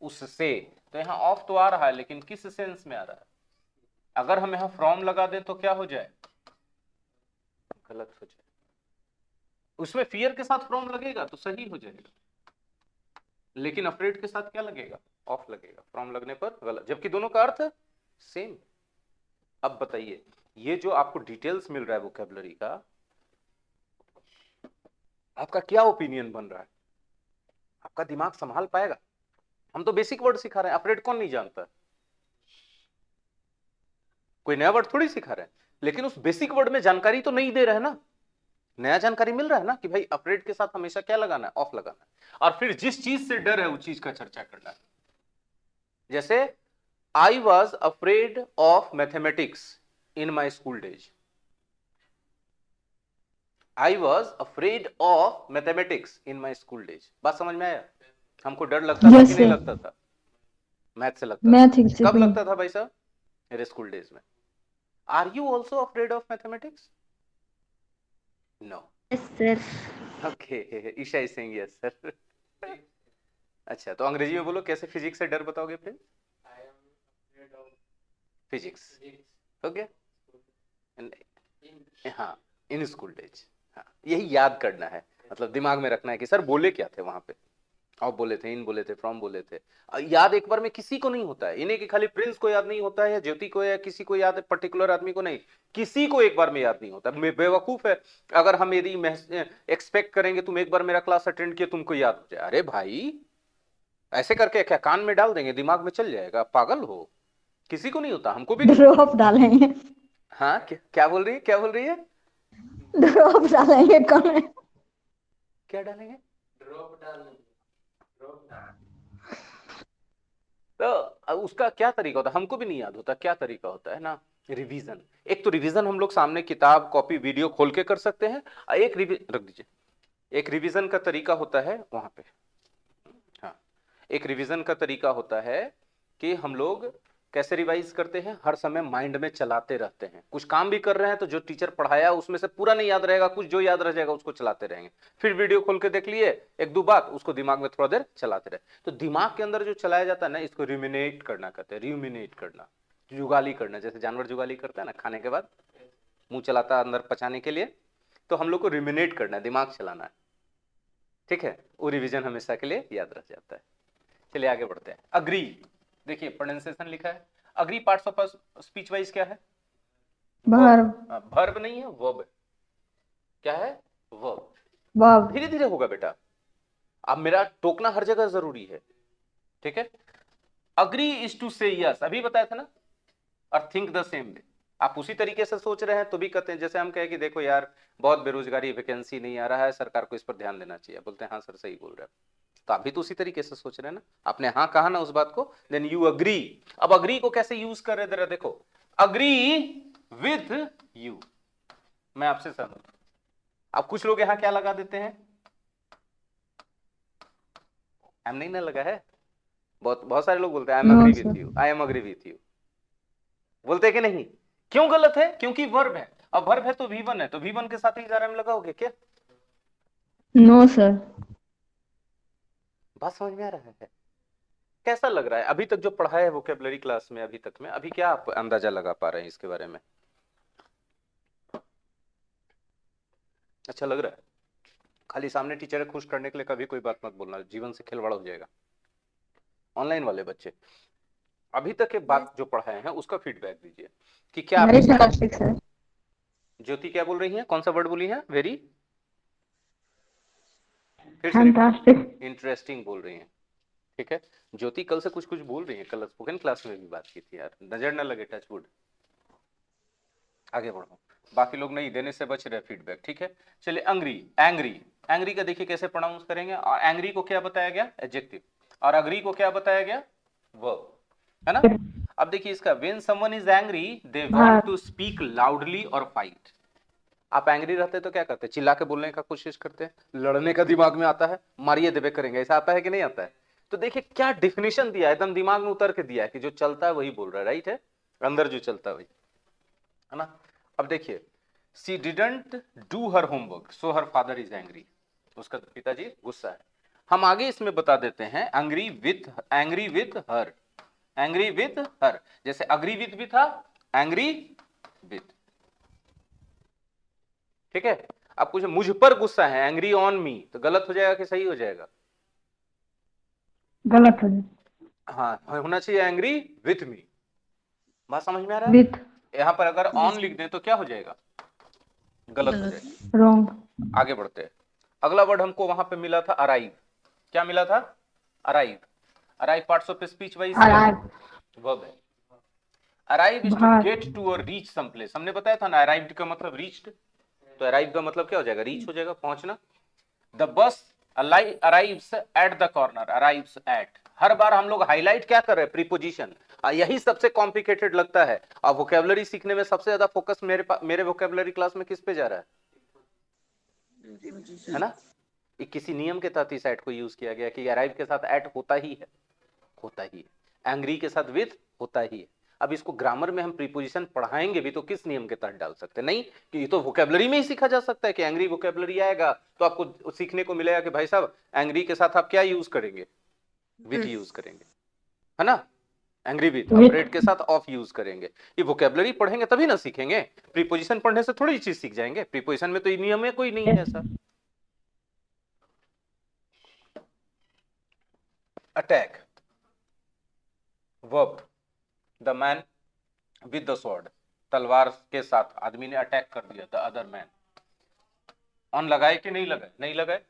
उससे। तो यहां ऑफ तो आ रहा है, लेकिन किस सेंस में आ रहा है? अगर हम यहां फ्रॉम लगा दें तो क्या हो जाए? गलत हो जाए। उसमें फियर के साथ फ्रॉम लगेगा तो सही हो जाएगा, लेकिन अफ्रेड के साथ क्या लगेगा? ऑफ लगेगा। फ्रॉम लगने पर गलत, जबकि दोनों का अर्थ सेम। अब बताइए, ये जो आपको डिटेल्स मिल रहा है वोकैबुलरी का, आपका क्या ओपिनियन बन रहा है? आपका दिमाग संभाल पाएगा? हम तो बेसिक वर्ड सिखा रहे हैं, अफ्रेड कौन नहीं जानता, कोई नया वर्ड थोड़ी सिखा रहे हैं, लेकिन उस बेसिक वर्ड में जानकारी तो नहीं दे रहे हैं ना, नया जानकारी मिल रहा है ना कि भाई अफ्रेड के साथ हमेशा क्या लगाना है, ऑफ लगाना है, और फिर जिस चीज से डर है उस चीज का चर्चा करना है। जैसे I was afraid of mathematics in my school days, I was afraid of mathematics in my school days, बात समझ में आया? हमको डर लगता था कि नहीं लगता था? मैथ से लगता था। मैथ कब लगता था भाई साहब? मेरे स्कूल डेज में। Are you also afraid of mathematics? No. Yes sir. Okay, Isha is saying yes sir. अच्छा, तो अंग्रेजी में बोलो, कैसे फिजिक्स से डर बताओगे फिर? I am afraid of physics physics हो गया? in हाँ, इन स्कूल डेज। हाँ, यही याद करना है, मतलब दिमाग में रखना है कि सर बोले क्या थे वहां पे, ऑफ बोले थे, इन बोले थे, फ्रॉम बोले थे। याद एक बार में किसी को नहीं होता है, इन्हें कि खाली प्रिंस को याद नहीं होता है या ज्योति को या किसी को याद है, पर्टिकुलर आदमी को नहीं, किसी को एक बार में याद नहीं होता। मैं बेवकूफ है अगर हम यदि एक्सपेक्ट करेंगे तुम एक बार मेरा क्लास अटेंड किया तुमको याद हो जाए। अरे भाई, ऐसे करके क्या कान में डाल देंगे, दिमाग में चल जाएगा? पागल हो, किसी को नहीं होता, हमको भी नहीं। ड्रॉप डालेंगे, हाँ, क्या बोल रही है, क्या बोल रही है? ड्रॉप डालेंगे कमेंट। क्या डालेंगे? drop डालने drop तो उसका क्या तरीका होता है, हमको भी नहीं याद होता क्या तरीका होता है ना। रिवीजन, एक तो रिवीजन हम लोग सामने किताब कॉपी वीडियो खोल के कर सकते हैं, एक रख दीजिए, एक रिवीजन का तरीका होता है वहां पे। हाँ, एक रिवीजन का तरीका होता है कि हम लोग कैसे रिवाइज करते हैं, हर समय माइंड में चलाते रहते हैं, कुछ काम भी कर रहे हैं तो जो टीचर पढ़ाया उसमें से पूरा नहीं याद रहेगा, कुछ जो याद रह जाएगा उसको चलाते रहेंगे, फिर वीडियो खोल के देख लिए एक दो बात, उसको दिमाग में थोड़ा देर चलाते रहे। तो दिमाग के अंदर जो चलाया जाता है ना, इसको रिमिनेट करना कहते हैं, रिमिनेट करना, जुगाली करना, जैसे जानवर जुगाली करता है ना, खाने के बाद मुंह चलाता है अंदर पचाने के लिए, तो हम लोग को रिमिनेट करना है, दिमाग चलाना है, ठीक है, वो रिविजन हमेशा के लिए याद रह जाता है। चलिए आगे बढ़ते हैं। अग्री, देखिए प्रोनाउंसिएशन लिखा है, agree parts of speech wise क्या है? वर्ब, वर्ब नहीं है, वर्ब। क्या है? वर्ब। वर्ब, धीरे धीरे होगा बेटा, अब मेरा टोकना हर जगह जरूरी है, ठीक है। अग्री इज टू से यस, अभी बताया था ना, और थिंक द सेम वे। आप उसी तरीके से सोच रहे हैं तो भी कहते हैं, जैसे हम कहें कि देखो यार बहुत बेरोजगारी, वैकेंसी नहीं आ रहा है, सरकार को इस पर ध्यान देना चाहिए, बोलते हैं हाँ सर सही बोल रहे हैं, तो आप भी तो उसी तरीके से सोच रहे हैं ना, आपने हाँ कहा ना उस बात को, देन यू अग्री। अब अग्री को कैसे यूज कर रहे हैं, देखो, अग्री विथ यू, मैं आपसे सहमत। अब कुछ लोग यहां क्या लगा देते हैं, हम नहीं ना लगा है, बहुत बहुत सारे लोग बोलते हैं I am know agree sir, with you, I am agree with you, बोलते हैं कि नहीं? क्यों गलत है? क्योंकि वर्ब है, अब वर्ब है तो V1 है, तो V1 के साथ ही इजारा में लगाओगे क्या? नो सर, बात समझ में आ रहा है? कैसा लग रहा है अभी तक जो पढ़ा है वोकेबलरी क्लास में अभी तक में, अभी क्या आप अंदाजा लगा पा रहे हैं इसके बारे में? अच्छा लग रहा है? खाली सामने टीचर खुश करने के लिए कभी कोई बात मत बोलना, जीवन से खिलवाड़ हो जाएगा। ऑनलाइन वाले बच्चे अभी तक के बात जो पढ़ाए हैं उसका फीडबैक दीजिए कि क्या आप वेरी इसका। Fantastic sir. ज्योति क्या बोल रही हैं, कौन सा वर्ड बोली है? वेरी, फिर से फैंटास्टिक, इंटरेस्टिंग बोल रही हैं, ठीक है। ज्योति कल से कुछ कुछ बोल रही है, कल स्पोकन क्लास में भी बात की थी यार, नजर ना लगे, टच वुड। आगे बढ़ो, बाकी लोग नहीं देने से बच रहे फीडबैक, ठीक है। चलिए एंग्री, एंग्री, एंग्री का देखिए कैसे प्रोनाउंस करेंगे, और एंग्री को क्या बताया गया? एडजेक्टिव, और अग्री को क्या बताया गया? वर्ब, है ना। अब देखिए इसका, when someone is angry they want to speak loudly और फाइट। आप एंग्री रहते तो क्या करते? चिल्ला के बोलने का कोशिश करते हैं, लड़ने का दिमाग में आता है, मारिए देवे करेंगे, ऐसा आता है कि नहीं आता है? तो देखिए क्या डिफिनेशन दिया है, एकदम दिमाग में उतर के दिया है कि जो चलता है वही बोल रहा है, राइट है, अंदर जो चलता है वही, है ना। अब देखिए, she didn't do her homework so her father is angry, उसका पिताजी गुस्सा है। हम आगे इसमें बता देते हैं angry with her, angry with her, जैसे अग्री विथ भी था, एंग्री विथ, ठीक है। अब कुछ मुझ पर गुस्सा है, एंग्री ऑन मी, तो गलत हो जाएगा कि सही हो जाएगा? गलत हो जाए, हाँ, होना चाहिए एंग्री विथ मी। बात समझ में आ रहा है? विथ, यहां पर अगर ऑन लिख दें तो क्या हो जाएगा? गलत हो जाएगा। रॉन्ग, आगे बढ़ते हैं, अगला वर्ड हमको वहां पे मिला था अराइव, क्या मिला था? Arrive. Arrive parts of speech wise arrive, verb है। अराइव इज टू बाहर, गेट टू और रीच सम प्लेस, हमने बताया था ना अराइव्ड का मतलब रीच्ड, तो अराइव का मतलब क्या हो जाएगा, रीच हो जाएगा, पहुंचना। The bus arrives at the corner, arrives at, हर बार हम लोग हाईलाइट क्या कर रहे हैं, प्रीपोजिशन, यही सबसे कॉम्प्लिकेटेड लगता है। और वोकेबलरी सीखने में सबसे ज्यादा फोकस मेरे वोकेबलरी क्लास में किस पे जा रहा है ना, ये किसी नियम के तहत इस एट को यूज किया गया कि अराइव के साथ एट होता ही है, होता ही है, एंग्री के साथ विथ होता ही है। अब इसको ग्रामर में हम प्रीपोजिशन पढ़ाएंगे भी तो किस नियम के तहत डाल सकते हैं, नहीं कि ये तो वोकेबलरी में ही सीखा जा सकता है कि एंग्री वोकेबलरी आएगा तो आपको सीखने को मिलेगा कि भाई साहब एंग्री के साथ आप क्या यूज करेंगे, विथ यूज करेंगे, है ना, एंग्री विथ, With. रेड के साथ ऑफ यूज करेंगे। ये वोकेबलरी पढ़ेंगे तभी ना सीखेंगे, प्रीपोजिशन पढ़ने से थोड़ी चीज सीख जाएंगे, प्रीपोजिशन में तो ये नियम है कोई नहीं है ऐसा। Attack verb, the man with the sword, तलवार के साथ आदमी ने अटैक कर दिया, द अदर मैन। ऑन लगाए कि नहीं लगाए, नहीं लगाए,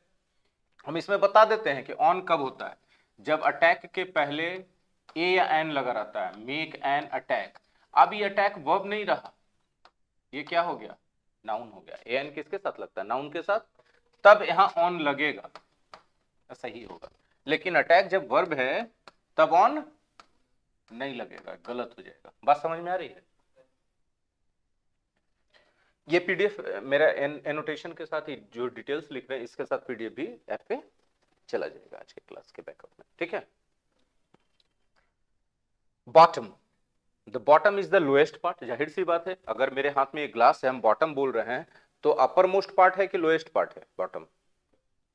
हम इसमें बता देते हैं कि ऑन कब होता है, जब अटैक के पहले ए या एन लगा रहता है, मेक एन अटैक। अब ये अटैक वर्ब नहीं रहा, ये क्या हो गया, नाउन हो गया। ए एन किसके साथ लगता है, नाउन के साथ, तब यहां ऑन लगेगा, सही होगा। लेकिन अटैक जब वर्ब है तब ऑन नहीं लगेगा, गलत हो जाएगा। बात समझ में आ रही है। ये पीडीएफ मेरा एनोटेशन के साथ ही जो डिटेल्स लिख रहे हैं इसके साथ पीडीएफ भी ऐप पे चला जाएगा आज के क्लास के बैकअप में, ठीक है। Bottom, the bottom is the lowest part, जाहिर सी बात है, अगर मेरे हाथ में एक ग्लास है, हम बॉटम बोल रहे हैं, तो अपर मोस्ट पार्ट है कि लोएस्ट पार्ट है, बॉटम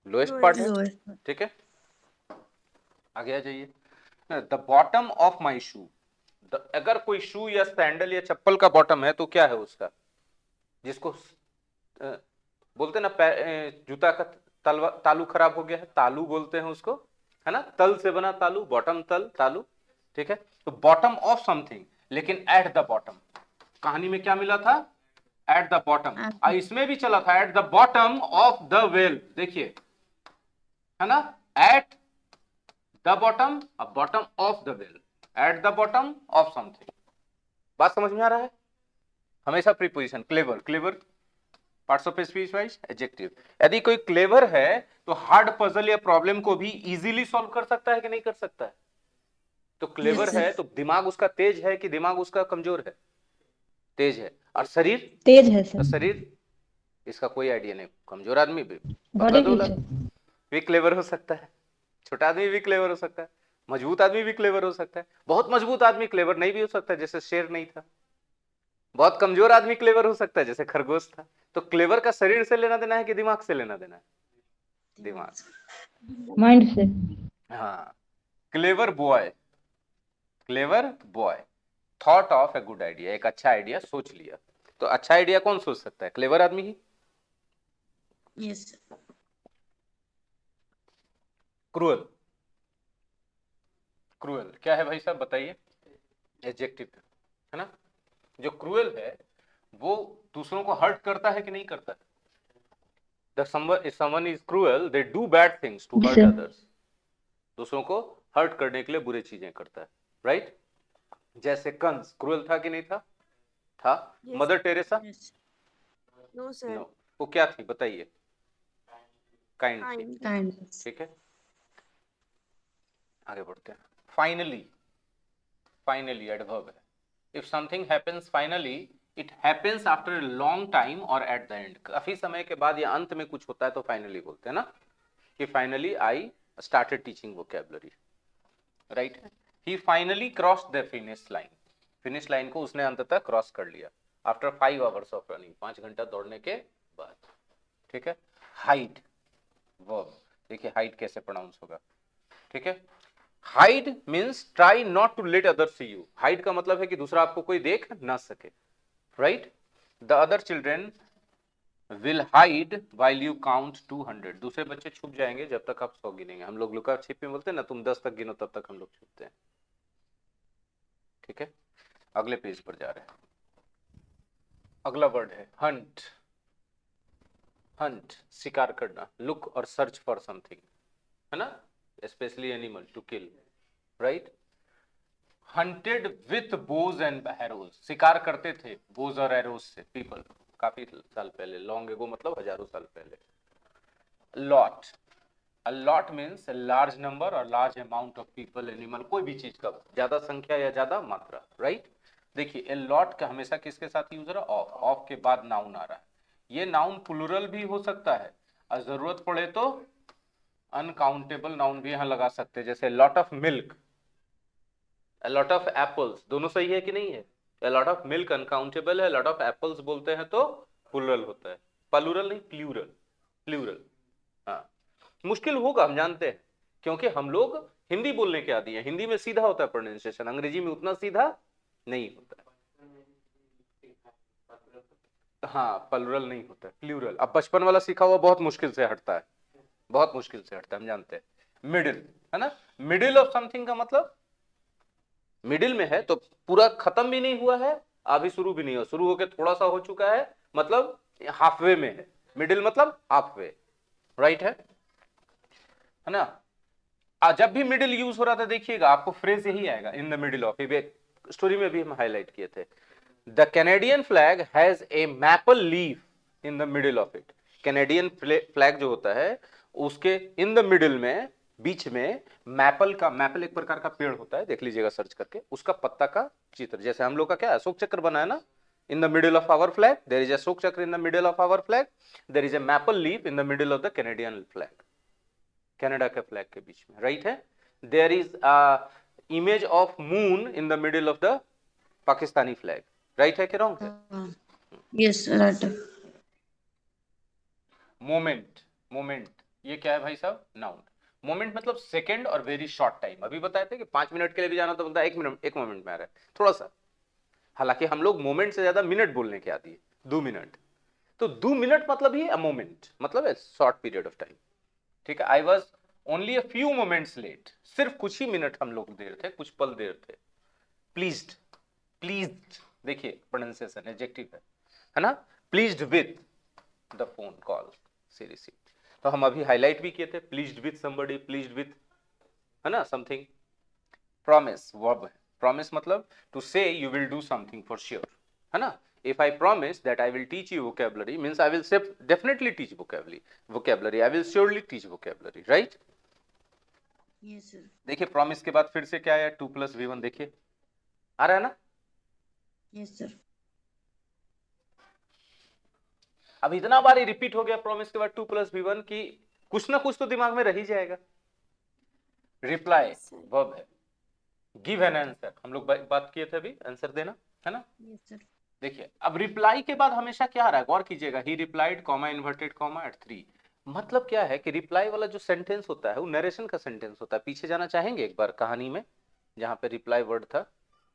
लोएस्ट पार्ट है, ठीक है। आगे आ जाइए, द बॉटम ऑफ माई शू, अगर कोई शू या सैंडल या चप्पल का बॉटम है तो क्या है उसका, जिसको बोलते ना जूता का तालू खराब हो गया है, तालू बोलते हैं उसको, है ना, तल से बना तालू, बॉटम तल तालू, ठीक है। तो बॉटम ऑफ समथिंग, लेकिन एट द बॉटम, कहानी में क्या मिला था, एट द बॉटम, इसमें भी चला था at the bottom of the well, देखिए, है ना, at the bottom, bottom of the well, at the bottom of something. बात समझ में आ रहा है। हमेशा preposition, clever, clever parts of speech wise adjective. यदि कोई क्लेवर है तो हार्ड पजल या प्रॉब्लम को भी इजीली सॉल्व कर सकता है कि नहीं कर सकता है। तो क्लेवर है तो दिमाग उसका तेज है कि दिमाग उसका कमजोर है, तेज है। और शरीर तेज है तो सर, शरीर इसका कोई आइडिया नहीं, कमजोर आदमी भी बड़े पतला ही भी क्लेवर हो सकता है, छोटा आदमी भी क्लेवर हो सकता है, मजबूत आदमी भी क्लेवर हो सकता है, बहुत मजबूत आदमी क्लेवर नहीं भी हो सकता है, जैसे शेर नहीं था। बहुत कमजोर आदमी क्लेवर हो सकता है, जैसे खरगोश था। तो क्लेवर का शरीर से लेना देना है कि दिमाग से लेना देना है, दिमाग, माइंड से। हाँ। Clever boy, clever boy, thought of A good idea, एक अच्छा आइडिया सोच लिया। तो अच्छा आइडिया कौन सोच सकता है, क्लेवर आदमी ही। यस क्रूअल, क्रूअल क्या है भाई साहब बताइए, एडजेक्टिव है ना। जो क्रूअल है वो दूसरों को हर्ट करता है कि नहीं करता है। if someone is cruel, they do bad things to hurt others, दूसरों को हर्ट करने के लिए बुरी चीजें करता है, राइट। जैसे कंस क्रूअल था कि नहीं था, था। Yes. Mother Teresa, No, sir. No, वो क्या थी बताइए, काइंड थी, Kind. काइंड ठीक है। आगे बढ़ते हैं। फाइनली, फाइनली एडवर्ब है। If something happens finally, it happens after a long time और एट द एंड, काफी समय के बाद या अंत में कुछ होता है तो फाइनली बोलते हैं ना, कि finally I started teaching vocabulary, right. He finally cross the finish line, finish line को उसने अंततः क्रॉस कर लिया आफ्टर 5 आवर्स ऑफ रनिंग, 5 घंटा दौड़ने के बाद, ठीक है। हाइड वर्ब, देखिए हाइड कैसे प्रोनाउंस होगा, ठीक है। Hide means try not to let other see you, hide का मतलब है कि दूसरा आपको कोई देख ना सके, right. The other children will hide while you count 200, दूसरे बच्चे छुप जाएंगे जब तक आप 100 गिनेंगे। हम लोग लुका छिपी में बोलते हैं ना, तुम 10 तक गिनो तब तक हम लोग छुपते हैं, ठीक है। अगले पेज पर जा रहे हैं। अगला वर्ड है हंट, हंट शिकार करना, लुक और सर्च फॉर समथिंग, है ना, specially animal to kill, right. Hunted with bows and arrows, शिकार करते थे बोज और एरोज से पीपल, काफी साल पहले, लॉन्ग एगो मतलब हजारों साल पहले। Lot, a lot means a large number or large amount of people animal, कोई भी चीज का ज्यादा संख्या या ज्यादा मात्रा, राइट। देखिए ए लॉट का हमेशा किसके साथ यूज हो रहा है, ऑफ, ऑफ के बाद नाउन आ रहा है। ये नाउन प्लूरल भी हो सकता है और जरूरत पड़े तो अनकाउंटेबल नाउन भी यहां लगा सकते हैं, जैसे lot of milk, a lot of apples, दोनों सही है कि नहीं है। a lot of milk uncountable है, lot of apples बोलते हैं तो प्लूरल होता है, प्लूरल नहीं प्लूरल, प्लूरल। हाँ मुश्किल होगा हम जानते हैं, क्योंकि हम लोग हिंदी बोलने के आदी हैं, हिंदी में सीधा होता है प्रोनाउंसिएशन, अंग्रेजी में उतना सीधा नहीं होता है। हाँ प्लूरल नहीं होता है, प्लूरल। अब बचपन वाला सीखा हुआ बहुत मुश्किल से हटता है, बहुत मुश्किल से हटता है, हम जानते हैं। मिडिल है ना, मिडिल ऑफ समथिंग का मतलब मिडिल में है तो पूरा खत्म भी नहीं हुआ है, अभी शुरू भी नहीं हुआ, शुरू होकर थोड़ा सा हो चुका है, मतलब हाफवे में है। मिडिल मतलब हाफवे, राइट है ना। जब भी मिडिल यूज हो रहा था देखिएगा आपको फ्रेज यही आएगा, इन द मिडिल ऑफ, स्टोरी में भी हम हाईलाइट किए थे। The Canadian flag has a maple leaf in the middle of it. Canadian flag जो होता है उसके इन द मिडिल में, बीच में मैपल का, मैपल एक प्रकार का पेड़ होता है, देख लीजिएगा सर्च करके, उसका पत्ता का चित्र, जैसे हम लोग का क्या अशोक चक्र बना है ना, in the middle of our flag there is Ashoka Chakra, in the middle of our flag there is a maple leaf in the middle of the Canadian flag, Canada के फ्लैग के बीच में, राइट है। There is a image of moon in the middle of the Pakistani flag, right है कि wrong है। Yes, right. Moment, moment ये क्या है भाई साहब, नाउन। मोमेंट मतलब सेकंड और वेरी शॉर्ट टाइम, अभी बताए थे कि 5 मिनट के लिए भी जाना तो बोलता है 1 मिनट, 1 मोमेंट में आ रहा है थोड़ा सा, हालांकि हम लोग मोमेंट से ज्यादा मिनट बोलने के आती है, 2 मिनट, तो 2 मिनट मतलब ही अ मोमेंट, मतलब है शॉर्ट पीरियड ऑफ टाइम, ठीक है। I was only a few moments late, सिर्फ कुछ ही मिनट हम लोग देर थे, कुछ पल देर थे। प्लीज्ड, प्लीज्ड देखिए प्रोनाउंसिएशन एडजेक्टिव है ना, pleased with the phone call she received, तो हम अभी हाईलाइट भी किए थे, pleased with somebody, pleased with है ना समथिंग। प्रॉमिस वर्ब है, प्रॉमिस मतलब to say you will do something for sure, है ना। if I promise that I will teach you vocabulary means I will definitely teach vocabulary, I will surely teach vocabulary, right। Yes, sir. देखिए promise के बाद फिर से क्या है, 2 + V1, देखिए आ रहा है ना। Yes, sir. अब इतना बार रिपीट हो गया प्रॉमिस के बाद 2 + V1 की कुछ ना कुछ तो दिमाग में रह ही जाएगा। Reply Yes, sir. वर्ब है, गिव एन आंसर, हम लोग बात किए थे अभी, आंसर देना है ना। Yes, sir. देखिए अब रिप्लाई के बाद हमेशा क्या आ रहा है, गौर कीजिएगा, he replied comma inverted comma at 3, मतलब क्या है कि रिप्लाई वाला जो सेंटेंस होता है वो नरेशन का सेंटेंस होता है। पीछे जाना चाहेंगे एक बार कहानी में जहां पे रिप्लाई वर्ड था,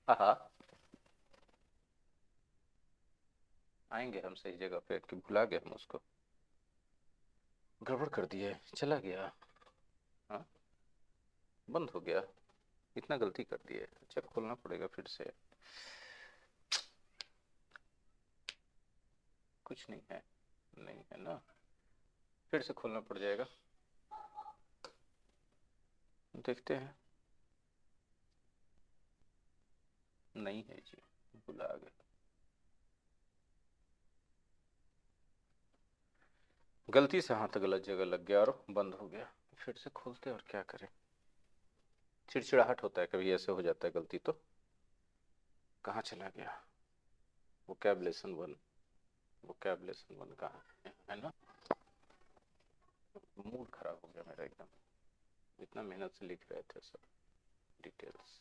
हाँ आएंगे हम सही जगह पे, कि भुला गए हम उसको, गड़बड़ कर दिए, चला गया, हाँ बंद हो गया, इतना गलती कर दिए, अच्छा खोलना पड़ेगा फिर से, कुछ नहीं है, नहीं है ना, फिर से खोलना पड़ जाएगा, देखते हैं, नहीं है जी, भुला गए, गलती से हाथ गलत जगह लग गया और बंद हो गया, फिर से खोलते और क्या करें, चिड़चिड़ाहट होता है कभी, ऐसे हो जाता है गलती तो। कहाँ चला गया, वोकैब लेसन 1 कहाँ है ना, मूड खराब हो गया मेरा एकदम, इतना मेहनत से लिख रहे थे सब डिटेल्स,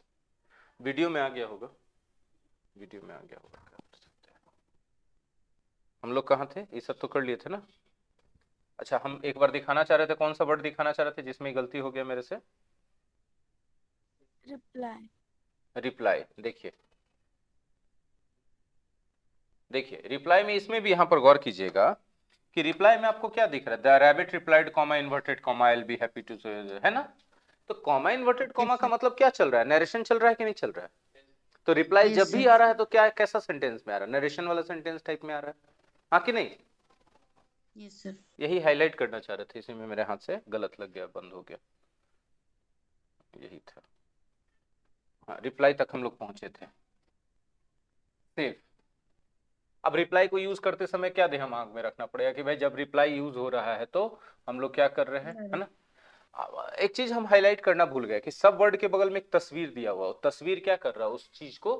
वीडियो में आ गया होगा, वीडियो में आ गया होगा, क्या कर सकते हैं। हम लोग कहाँ थे, ये सब तो कर लिए थे ना। अच्छा हम एक बार दिखाना चाह रहे थे, कौन सा वर्ड दिखाना चाह रहे थे जिसमें गलती हो गया मेरे से, Reply. रिप्लाई। देखिए देखिए रिप्लाई में, इसमें भी यहां पर गौर कीजिएगा कि रिप्लाई में आपको क्या दिख रहा है, the rabbit replied comma inverted comma I will be happy to, है ना। तो कॉमा इन्वर्टेड कॉमा का मतलब क्या चल रहा है, नरेशन चल रहा है कि नहीं चल रहा है। तो रिप्लाई Yes, जब भी sir. आ रहा है तो क्या, कैसा सेंटेंस में आ रहा है, नरेशन वाला सेंटेंस टाइप में आ रहा है, हाँ कि नहीं। Yes, sir. यही हाईलाइट करना चाह रहे थे, इसी में मेरे हाथ से गलत लग गया, बंद हो गया, यही था। हाँ, रिप्लाई तक हम लोग पहुंचे थे। सेफ। अब रिप्लाई को यूज करते समय क्या दिमाग में रखना पड़ेगा कि भाई जब रिप्लाई यूज हो रहा है तो हम लोग क्या कर रहे हैं, है ना। अब एक चीज हम हाईलाइट करना भूल गए कि सब वर्ड के बगल में एक तस्वीर दिया हुआ, तस्वीर क्या कर रहा है, उस चीज को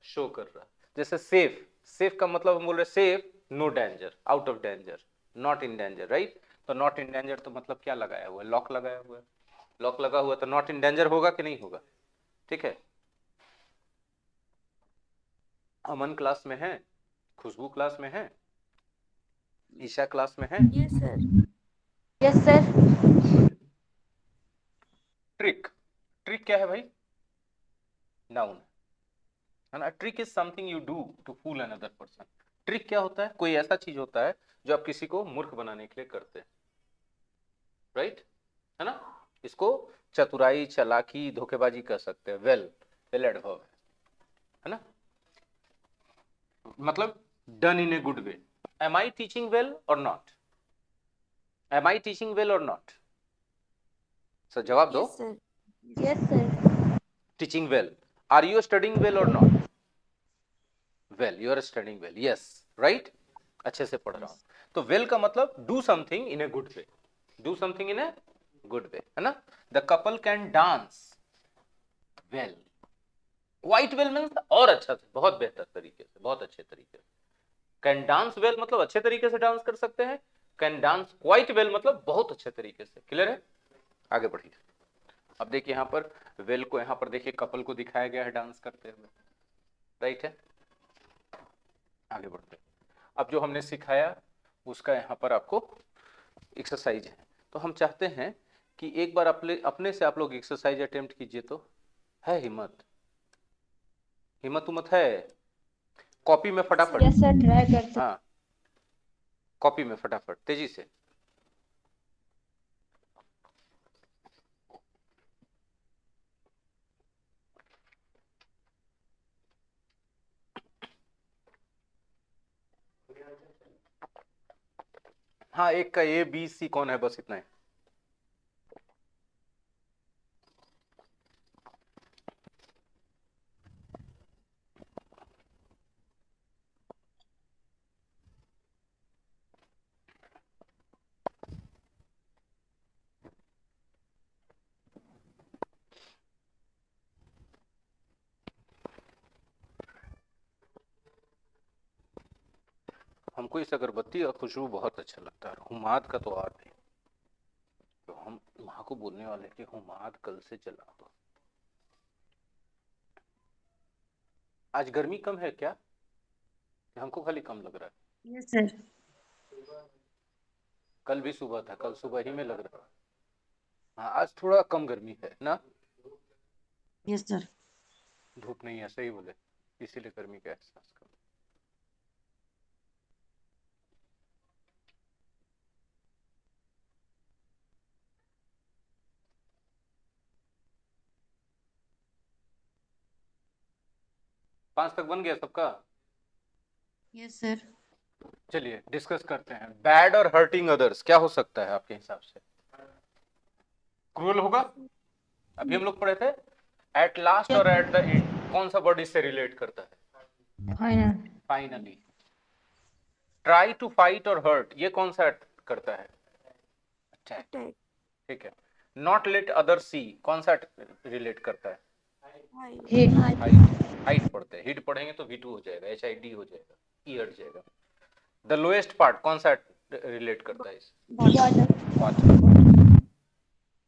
शो कर रहा है। जैसे सेफ, सेफ का मतलब हम बोल रहे safe, no danger, out of danger, not in danger, right. तो नॉट इन डेंजर तो मतलब क्या लगाया हुआ है, लॉक लगाया हुआ है। लॉक लगा हुआ तो नॉट इन डेंजर होगा कि नहीं होगा, ठीक है। अमन क्लास में है, खुशबू क्लास में है, ईशा क्लास में है। Yes, sir. Yes sir. Trick, trick क्या है भाई, नाउन है ना। Trick is something you do to fool another person. Trick क्या होता है, कोई ऐसा चीज होता है जो आप किसी को मूर्ख बनाने के लिए करते हैं, राइट, है ना। इसको चतुराई, चालाकी, धोखेबाजी कर सकते हैं। वेल, वेल एडवर्ब है ना, मतलब done in a good way. Am I teaching well or not, am I teaching well or not, sir जवाब दो। Yes, sir. Yes sir. Teaching well, are you studying well or not, well, you are studying well, yes, right, अच्छे से पढ़ रहा हूं। तो well का मतलब do something in a good way, do something in a good way, है ना। The couple can dance well, quite well means और अच्छा से, बहुत बेहतर तरीके से, बहुत अच्छे तरीके से। कैन डांस वेल मतलब अच्छे तरीके से डांस कर सकते हैं, कैन डांस क्वाइट वेल मतलब बहुत अच्छे तरीके से। क्लियर है, आगे बढ़िए। अब देखिए यहाँ पर वेल को, यहाँ पर देखिए कपल को दिखाया गया है डांस करते हुए, राइट है। आगे बढ़ते हैं। अब जो हमने सिखाया उसका यहाँ पर आपको एक्सरसाइज है, तो हम चाहते हैं कि एक बार अपने से आप लोग एक्सरसाइज अटेम्प्ट कीजिए। तो है हिम्मत, हिम्मत उम्मत है, कॉपी में फटाफट, यस सर, ट्राई करते। हाँ कॉपी में फटाफट तेजी से। हाँ, एक का ए बी सी कौन है, बस इतना है। हमको इस अगरबत्ती का खुशबू बहुत अच्छा लगता है, हुमाद का तो और भी। तो हम माँ को बोलने वाले कि हुमाद कल से जला दो। आज गर्मी कम है क्या, हमको खाली कम लग रहा है। Yes sir. कल भी सुबह था, कल सुबह ही में लग रहा है। हाँ, आज थोड़ा कम गर्मी है ना, यस सर। धूप नहीं है, सही बोले, इसीलिए गर्मी का एहसास कम। पांच तक बन गया सबका, यस सर। चलिए डिस्कस करते हैं। बैड और हर्टिंग अदर्स क्या हो सकता है आपके हिसाब से, क्रूअल होगा। अभी हम लोग पढ़े थे एट लास्ट और एट द एंड, कौन सा वर्ड इससे रिलेट करता है, final. Finally. Try to fight और हर्ट, ये कौन सा करता है, अटैक, Attack. ठीक है। नॉट लेट अदर सी कौन सा रिलेट करता है, Hide. हिट। हाइट, हाइट पढ़ते हैं, हिट पढ़ेंगे तो V2 हो जाएगा, HID हो जाएगा, ई हट जाएगा। द लोएस्ट पार्ट कौन सा रिलेट करता है इसे, बॉटम।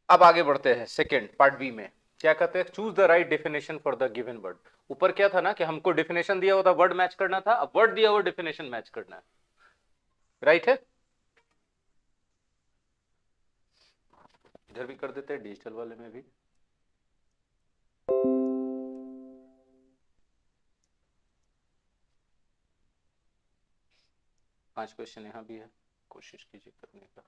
अब आगे बढ़ते हैं सेकंड पार्ट बी में, क्या कहते हैं, choose the right definition for the given word. ऊपर क्या था ना कि हमको डेफिनेशन दिया हुआ था, वर्ड मैच करना था, अब वर्ड दिया हुआ डेफिनेशन मैच करना है, राइट है। इधर भी कर देते हैं, डिजिटल वाले में भी। पांच क्वेश्चन यहाँ भी है, कोशिश कीजिए करने का।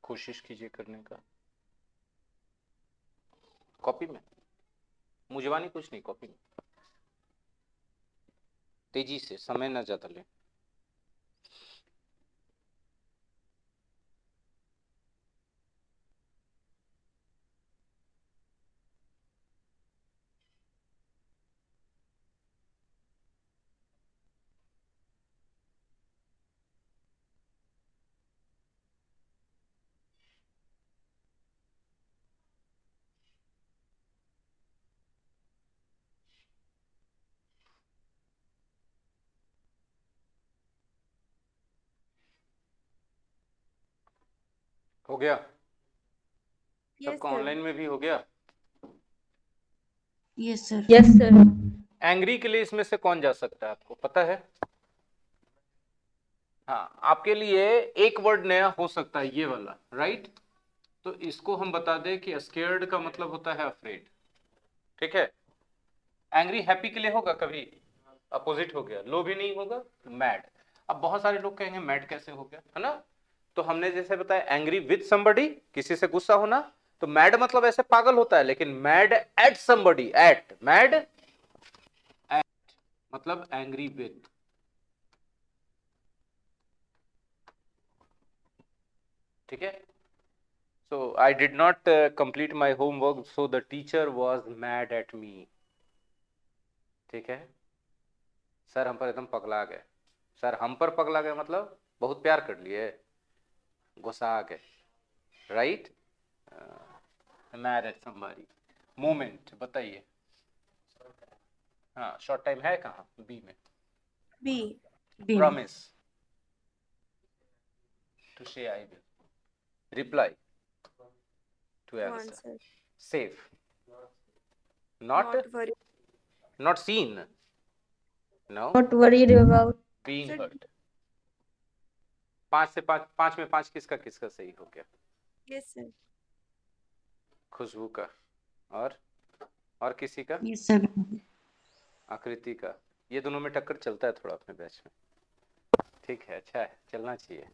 कोशिश कीजिए करने का। कॉपी में मुझवानी कुछ नहीं, कॉपी में तेजी से, समय ना ज्यादा लें। हो गया? Yes, सबका sir. ऑनलाइन में भी हो गया? Yes, sir. Yes, sir. Angry के लिए इसमें से कौन जा सकता है, आपको पता है? हाँ, आपके लिए एक वर्ड नया हो सकता है, ये वाला, राइट? तो इसको हम बता दें कि स्केयर्ड का मतलब होता है अफ्रेड, ठीक है? एंग्री हैप्पी के लिए होगा कभी? अपोजिट हो गया। लो भी नहीं होगा, मैड। अब बहुत सारे लोग कहेंगे मैड कैसे हो गया, है ना? तो हमने जैसे बताया एंग्री विद समबडी, किसी से गुस्सा होना, तो मैड मतलब ऐसे पागल होता है, लेकिन mad at somebody, at mad at मतलब एंग्री विद, ठीक है? So I did not complete my homework, so the teacher was mad at me. ठीक है? सर हम पर एकदम पगला गए। सर हम पर पगला गए मतलब बहुत प्यार कर लिए, गुस्सा आ गए, right? Mad at somebody. Moment बताइए। हाँ, शॉर्ट टाइम है कहाँ? बी में। B. B. Promise, to say I will, reply, to answer, Answer. Safe, not, Not worry. Not seen, no, Not worried about. Being Sir, hurt. पांच से पांच, पांच में पांच किसका किसका सही हो गया? yes, sir. खुशबू का, और किसी का? Yes, sir. आकृति का। ये दोनों में टक्कर चलता है थोड़ा अपने बैच में, ठीक है? अच्छा है, चलना चाहिए।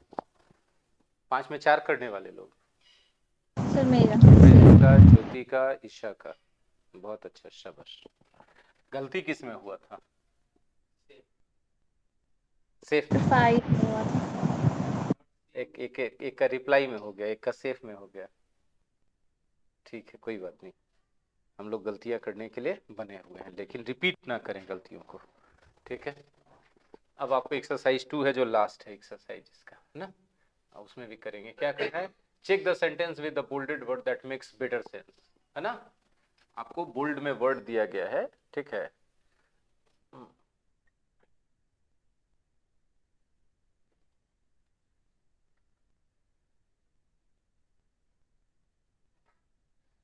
पांच में चार करने वाले लोग? Sir, मेरा. का, ज्योति का, ईशा का। बहुत अच्छा, शाबाश। गलती किस में हुआ था? सेफ में। 5 हुआ था. एक का रिप्लाई में हो गया, एक का सेफ में हो गया। ठीक है, कोई बात नहीं, हम लोग गलतियां करने के लिए बने हुए हैं, लेकिन रिपीट ना करें गलतियों को, ठीक है? अब आपको एक्सरसाइज 2 है जो लास्ट है एक्सरसाइज इसका, है ना? उसमें भी करेंगे। क्या करना है? Check the sentence with the bolded word that makes better sense, है ना? आपको बोल्ड में वर्ड दिया गया है, ठीक है?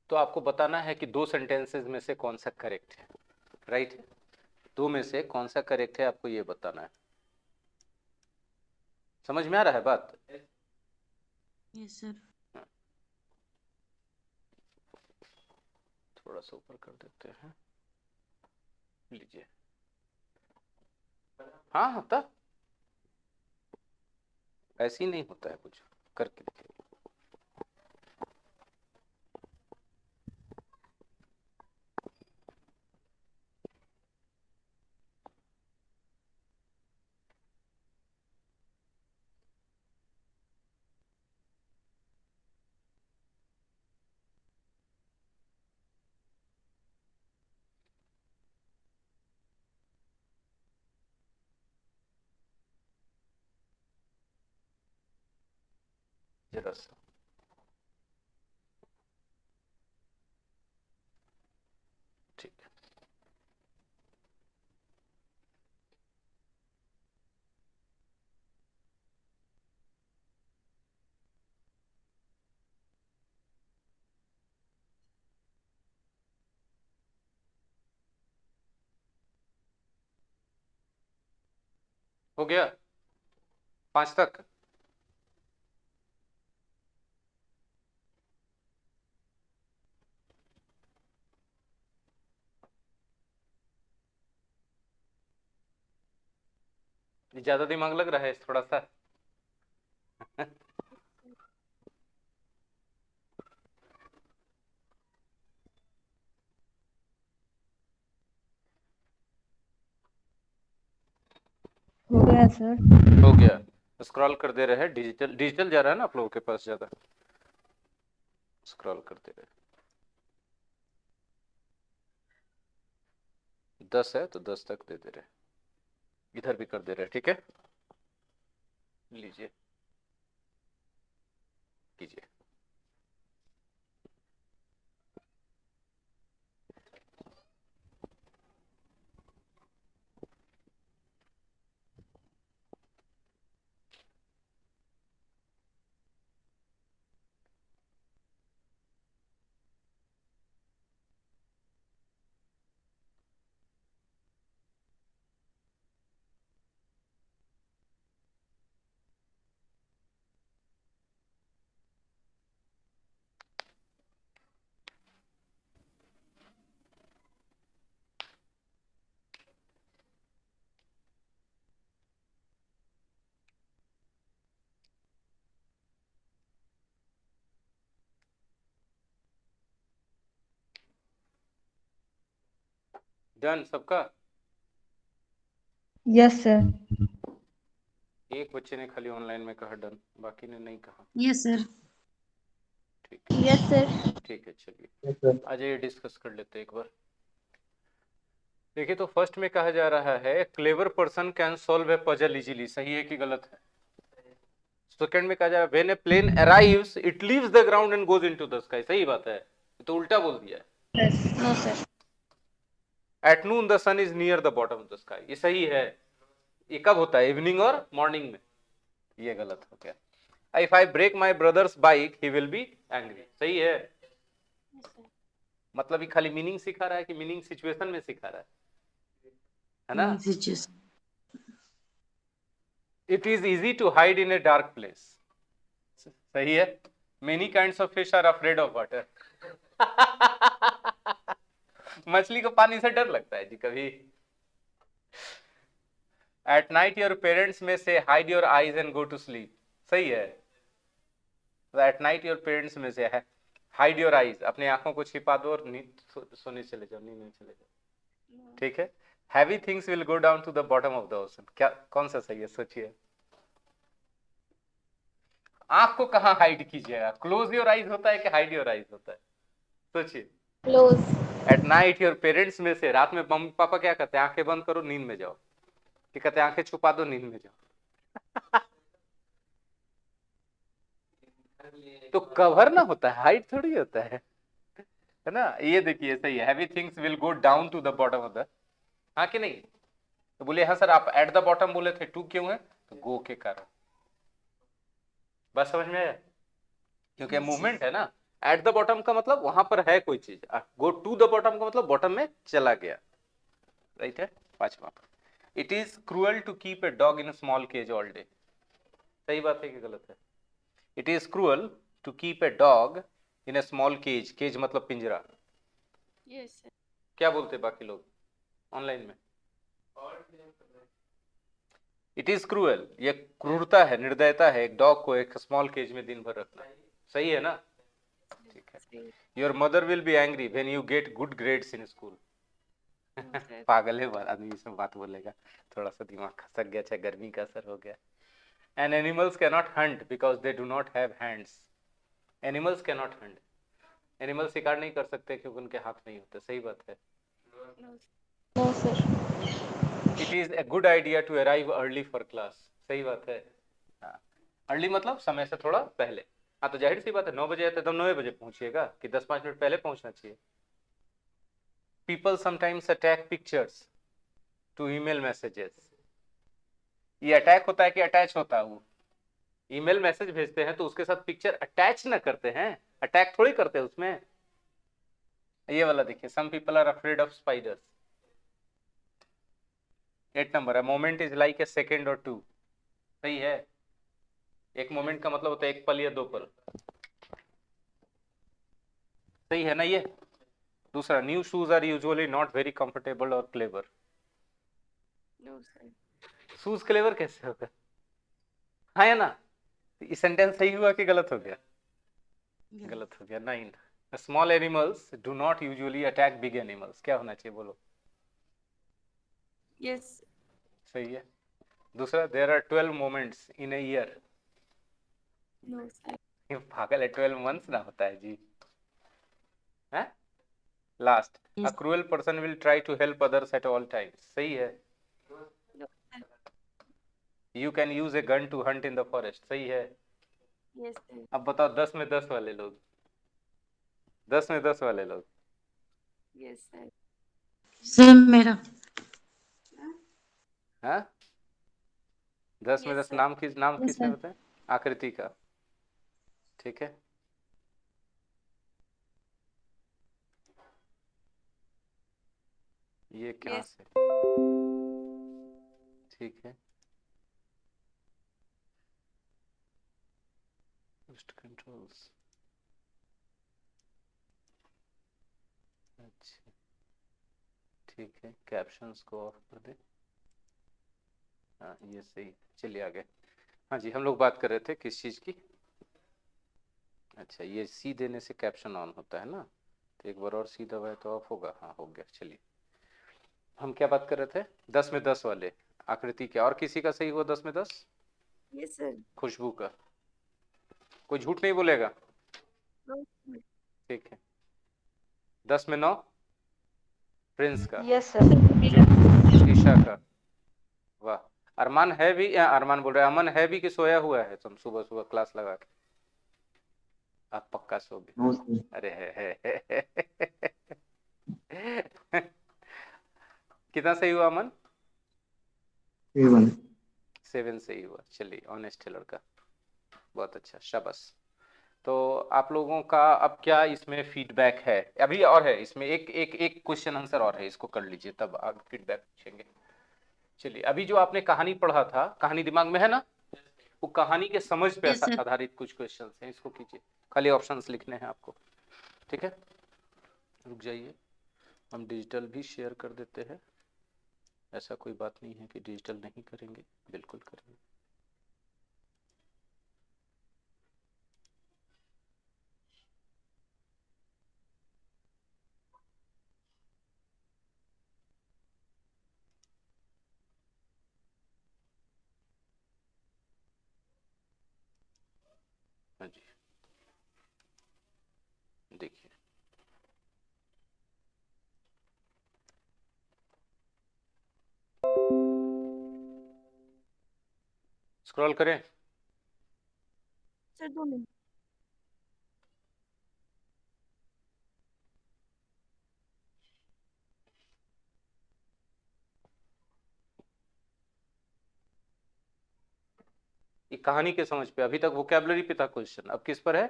तो आपको बताना है कि दो सेंटेंसेस में से कौन सा करेक्ट है, राइट? दो में से कौन सा करेक्ट है आपको ये बताना है। समझ में आ रहा है बात? Yes, sir. थोड़ा सा ऊपर कर देते हैं, लीजिए। हाँ हाँ, तब ऐसे ही नहीं होता है, कुछ करके देखिए। जरा सा ठीक है। हो गया 5 तक? ज्यादा दिमाग लग रहा है थोड़ा सा? हो गया सर। हो गया। स्क्रॉल कर दे रहे हैं, डिजिटल डिजिटल जा रहा है ना आप लोगों के पास ज्यादा, स्क्रॉल करते रहे। 10 है तो 10 तक दे दे रहे, इधर भी कर दे रहे, ठीक है, लीजिए कीजिए। डन सबका? Yes sir. एक बच्चे ने खाली ऑनलाइन में कहा डन, बाकी ने नहीं कहा। Yes sir. ठीक है, यस सर। ठीक है, चलिए आ जाइए डिस्कस कर लेते हैं एक बार। देखिए तो फर्स्ट में कहा जा रहा है clever person can solve A puzzle easily, सही है कि गलत है? सेकंड में कहा जा रहा है when a plane arrives it leaves the ground and goes into the sky, सही बात है, तो उल्टा बोल दिया है। Yes no sir. At noon the sun is near the bottom of the sky, ये सही है। ये कब होता है, इवनिंग और मॉर्निंग में, ये गलत हो गया। If I break my brother's bike he will be angry, सही है। मतलब ये खाली मीनिंग सिखा रहा है कि मीनिंग सिचुएशन में सिखा रहा है ना? It is easy to hide in a dark place, सही है। Many kinds of fish are afraid of water, मछली को पानी से डर लगता है जी कभी। एट नाइट योर पेरेंट्स में से hide your eyes and go to sleep, सही है। एट नाइट योर पेरेंट्स में से हाइड योर आईज, अपनी आंखों को छिपा दो और सोने चले जाओ, नींद में चले जाओ, ठीक है। Heavy things will go down to the bottom of the ocean, क्या कौन सा सही है सोचिए। आंख को कहां हाइड कीजिएगा, क्लोज योर आईज होता है कि हाइड योर आईज होता है, सोचिए। Close. At night your parents में से, रात में मम्मी पापा क्या कहते हैं, आंखें बंद करो नींद में जाओ, कि कहते हैं आंखें छुपा दो नींद में जाओ। तो कवर ना होता है, हाइट थोड़ी होता है ना। ये देखिए सही है, heavy things will go down to the bottom of the, हाँ कि नहीं? तो बोले हाँ सर आप एट द बॉटम बोले थे, टू क्यों है? तो गो के कारण, बस समझ में आया? क्योंकि मूवमेंट है ना। एट द बॉटम का मतलब वहां पर है कोई चीज, गो टू द बॉटम का मतलब बॉटम में चला गया, राइट है। पांचवा, it is cruel to keep a dog in small cage all day, सही बात है कि गलत है? It is cruel to keep a dog in a small cage, cage मतलब पिंजरा। Yes sir. क्या बोलते बाकी लोग ऑनलाइन में? इट इज क्रूअल, ये क्रूरता है, निर्दयता है एक डॉग को एक स्मॉल केज में दिन भर रखना, सही है ना? ठीक है। Your mother will be angry when you get good grades in school. पागल है आदमी, सब बात बोलेगा, थोड़ा सा दिमाग खसक गया, अच्छा गर्मी का असर हो गया। And animals can not Hunt because they do not have hands, animals can not Hunt, animal शिकार नहीं कर सकते क्योंकि उनके हाथ नहीं होते, सही बात है। No sir. It is a good idea to arrive early for class, सही बात है। अर्ली मतलब समय से थोड़ा पहले, हाँ तो जाहिर सी बात है 9 बजे आते तो 9 बजे पहुंचिएगा कि 10-5 मिनट पहले पहुंचना चाहिए। People sometimes attack pictures to email messages, ये अटैक होता है कि अटैच होता है? वो ईमेल मैसेज भेजते हैं तो उसके साथ पिक्चर अटैच ना करते हैं, अटैक थोड़ी करते हैं उसमें। ये वाला देखिए, some people are afraid of spiders. 8 number, है moment is like a second or two, सही है। एक मोमेंट का मतलब होता है एक पल या 2 पल, सही है ना ये। दूसरा, new shoes are usually not very comfortable or clever. No sir. Shoes clever कैसे होगा, हाँ या ना? ये सेंटेंस सही हुआ कि गलत हो गया? गलत हो गया। 9, small animals do not usually attack big animals, क्या होना चाहिए बोलो? यस। सही है। दूसरा, there are 12 moments in a year. No, sir. ये पागल है, 12 मंथ्स ना होता है जी। है last, a Yes. Cruel person will try to help others at all times. सही है। No, sir. You can use a gun to hunt in the forest. सही है। Yes, sir. अब बताओ 10 में 10 वाले लोग, 10 में 10 वाले लोग। Yes, sir. सर मेरा हाँ, 10 में Yes, 10 sir. नाम Yes, किसने sir. बताया? आकृति का। ठीक है, ये कहाँ Yes. से? ठीक है, पोस्ट कंट्रोल्स। अच्छा ठीक है, कैप्शंस को ऑफ कर दे। हाँ ये सही। चलिए आगे। हाँ जी, हम लोग बात कर रहे थे किस चीज की? अच्छा, ये सी देने से कैप्शन ऑन होता है ना, तो एक बार और सी दबाए तो ऑफ होगा। हाँ हो गया। चलिए, हम क्या बात कर रहे थे? 10 में 10 वाले। आकृति क्या और किसी का सही हुआ 10 में 10? Yes, sir. खुशबू का। कोई झूठ नहीं बोलेगा। No, sir. ठीक है, 10 में 9 प्रिंस का। Yes, sir. ईशा का। वाह। अरमान है भी, अरमान बोल रहे हैं, अमन है भी कि सोया हुआ है? तुम सुबह सुबह क्लास लगा के आप पक्का सो गए? अरे है। कितना सही हुआ अमन? 7 सही हुआ। चलिए, ऑनेस्ट है लड़का, बहुत अच्छा, शाबाश। तो आप लोगों का अब क्या इसमें फीडबैक है? अभी और है इसमें एक एक एक क्वेश्चन आंसर और है, इसको कर लीजिए तब आगे फीडबैक पूछेंगे। चलिए, अभी जो आपने कहानी पढ़ा था, कहानी दिमाग में है ना? वो कहानी के समझ पे Yes, sir. आधारित कुछ क्वेश्चंस हैं, इसको कीजिए। खाली ऑप्शंस लिखने हैं आपको। ठीक है, रुक जाइए, हम डिजिटल भी शेयर कर देते हैं। ऐसा कोई बात नहीं है कि डिजिटल नहीं करेंगे, बिल्कुल करेंगे। हाँ जी, देखिए, स्क्रॉल करें। Sir, 2 minutes. ये कहानी के समझ पे, अभी तक वोकैबुलरी पे था क्वेश्चन, अब किस पर है?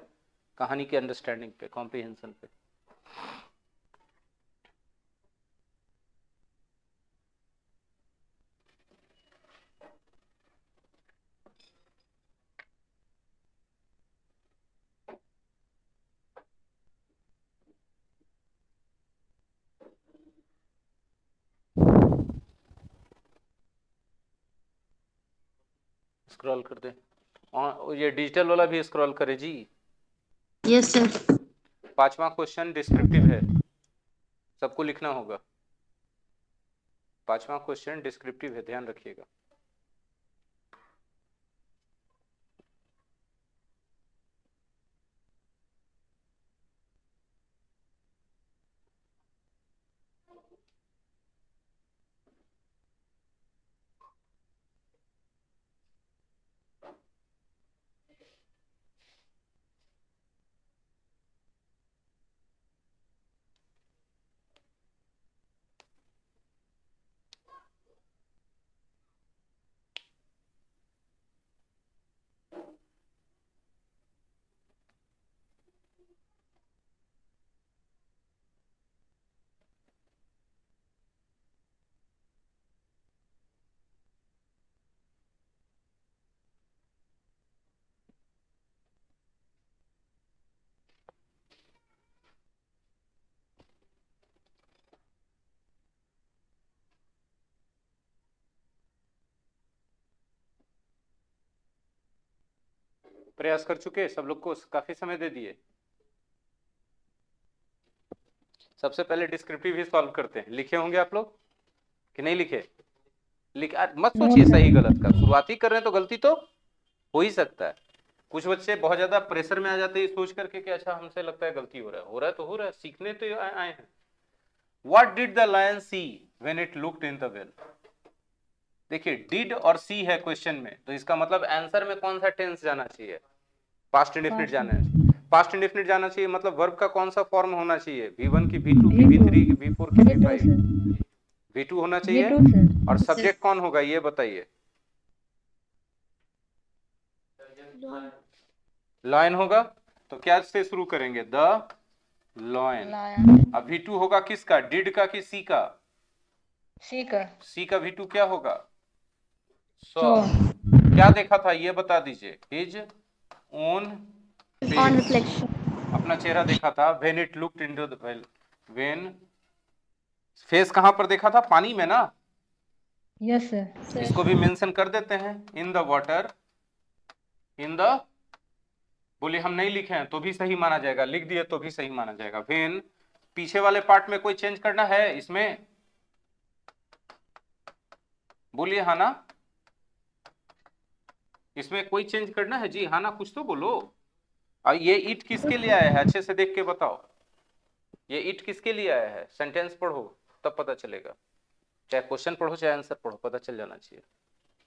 कहानी के अंडरस्टैंडिंग पे, कॉम्प्रिहेंशन पे। स्क्रॉल कर दे। और ये डिजिटल वाला भी स्क्रॉल करे जी। Yes, sir. 5वां क्वेश्चन डिस्क्रिप्टिव है, सबको लिखना होगा। 5वां क्वेश्चन डिस्क्रिप्टिव है, ध्यान रखिएगा। प्रयास कर चुके सब लोग को, काफी समय दे दिए। सबसे पहले डिस्क्रिप्टिव ही सॉल्व करते हैं। लिखे होंगे आप लोग कि नहीं लिखे? मत सोचिए सही गलत का, शुरुआत ही कर रहे हैं तो गलती तो हो ही सकता है। कुछ बच्चे बहुत ज्यादा प्रेशर में आ जाते हैं सोच करके कि अच्छा हमसे लगता है गलती हो रहा है तो हो रहा है, सीखने तो आए हैं। What did the lion see when it looked in the well? देखिए डिड और सी है क्वेश्चन में, तो इसका मतलब आंसर में कौन सा टेंस जाना चाहिए? पास्ट इंडेफिनिट जाना है। पास्ट इंडेफिनिट जाना चाहिए मतलब वर्ब का कौन सा फॉर्म होना चाहिए? V1 की V2 की V3 की V4 की V5? V2 होना चाहिए। और सब्जेक्ट कौन होगा ये बताइए? Lion. लायन होगा। तो क्या से शुरू करेंगे? The lion. अब V2 होगा किसका? डिड का कि सी का? सी का। सी का V2 क्या होगा? सो क्या देखा था ये बता दीजिए? His own on reflection. अपना चेहरा देखा था। When it looked into the well, when face कहां पर देखा था? पानी में ना। Yes sir. इसको भी मेंशन कर देते हैं। In the water, in the, बोलिए हम नहीं लिखे हैं तो भी सही माना जाएगा, लिख दिए तो भी सही माना जाएगा। व्हेन, पीछे वाले पार्ट में कोई चेंज करना है इसमें? बोलिए हाँ ना, इसमें कोई चेंज करना है जी? हाँ ना, कुछ तो बोलो। और ये इट किसके लिए आया है? अच्छे से देख के बताओ, ये इट किसके लिए आया है? सेंटेंस पढ़ो तब पता चलेगा, चाहे क्वेश्चन पढ़ो चाहे आंसर पढ़ो, पता चल जाना चाहिए।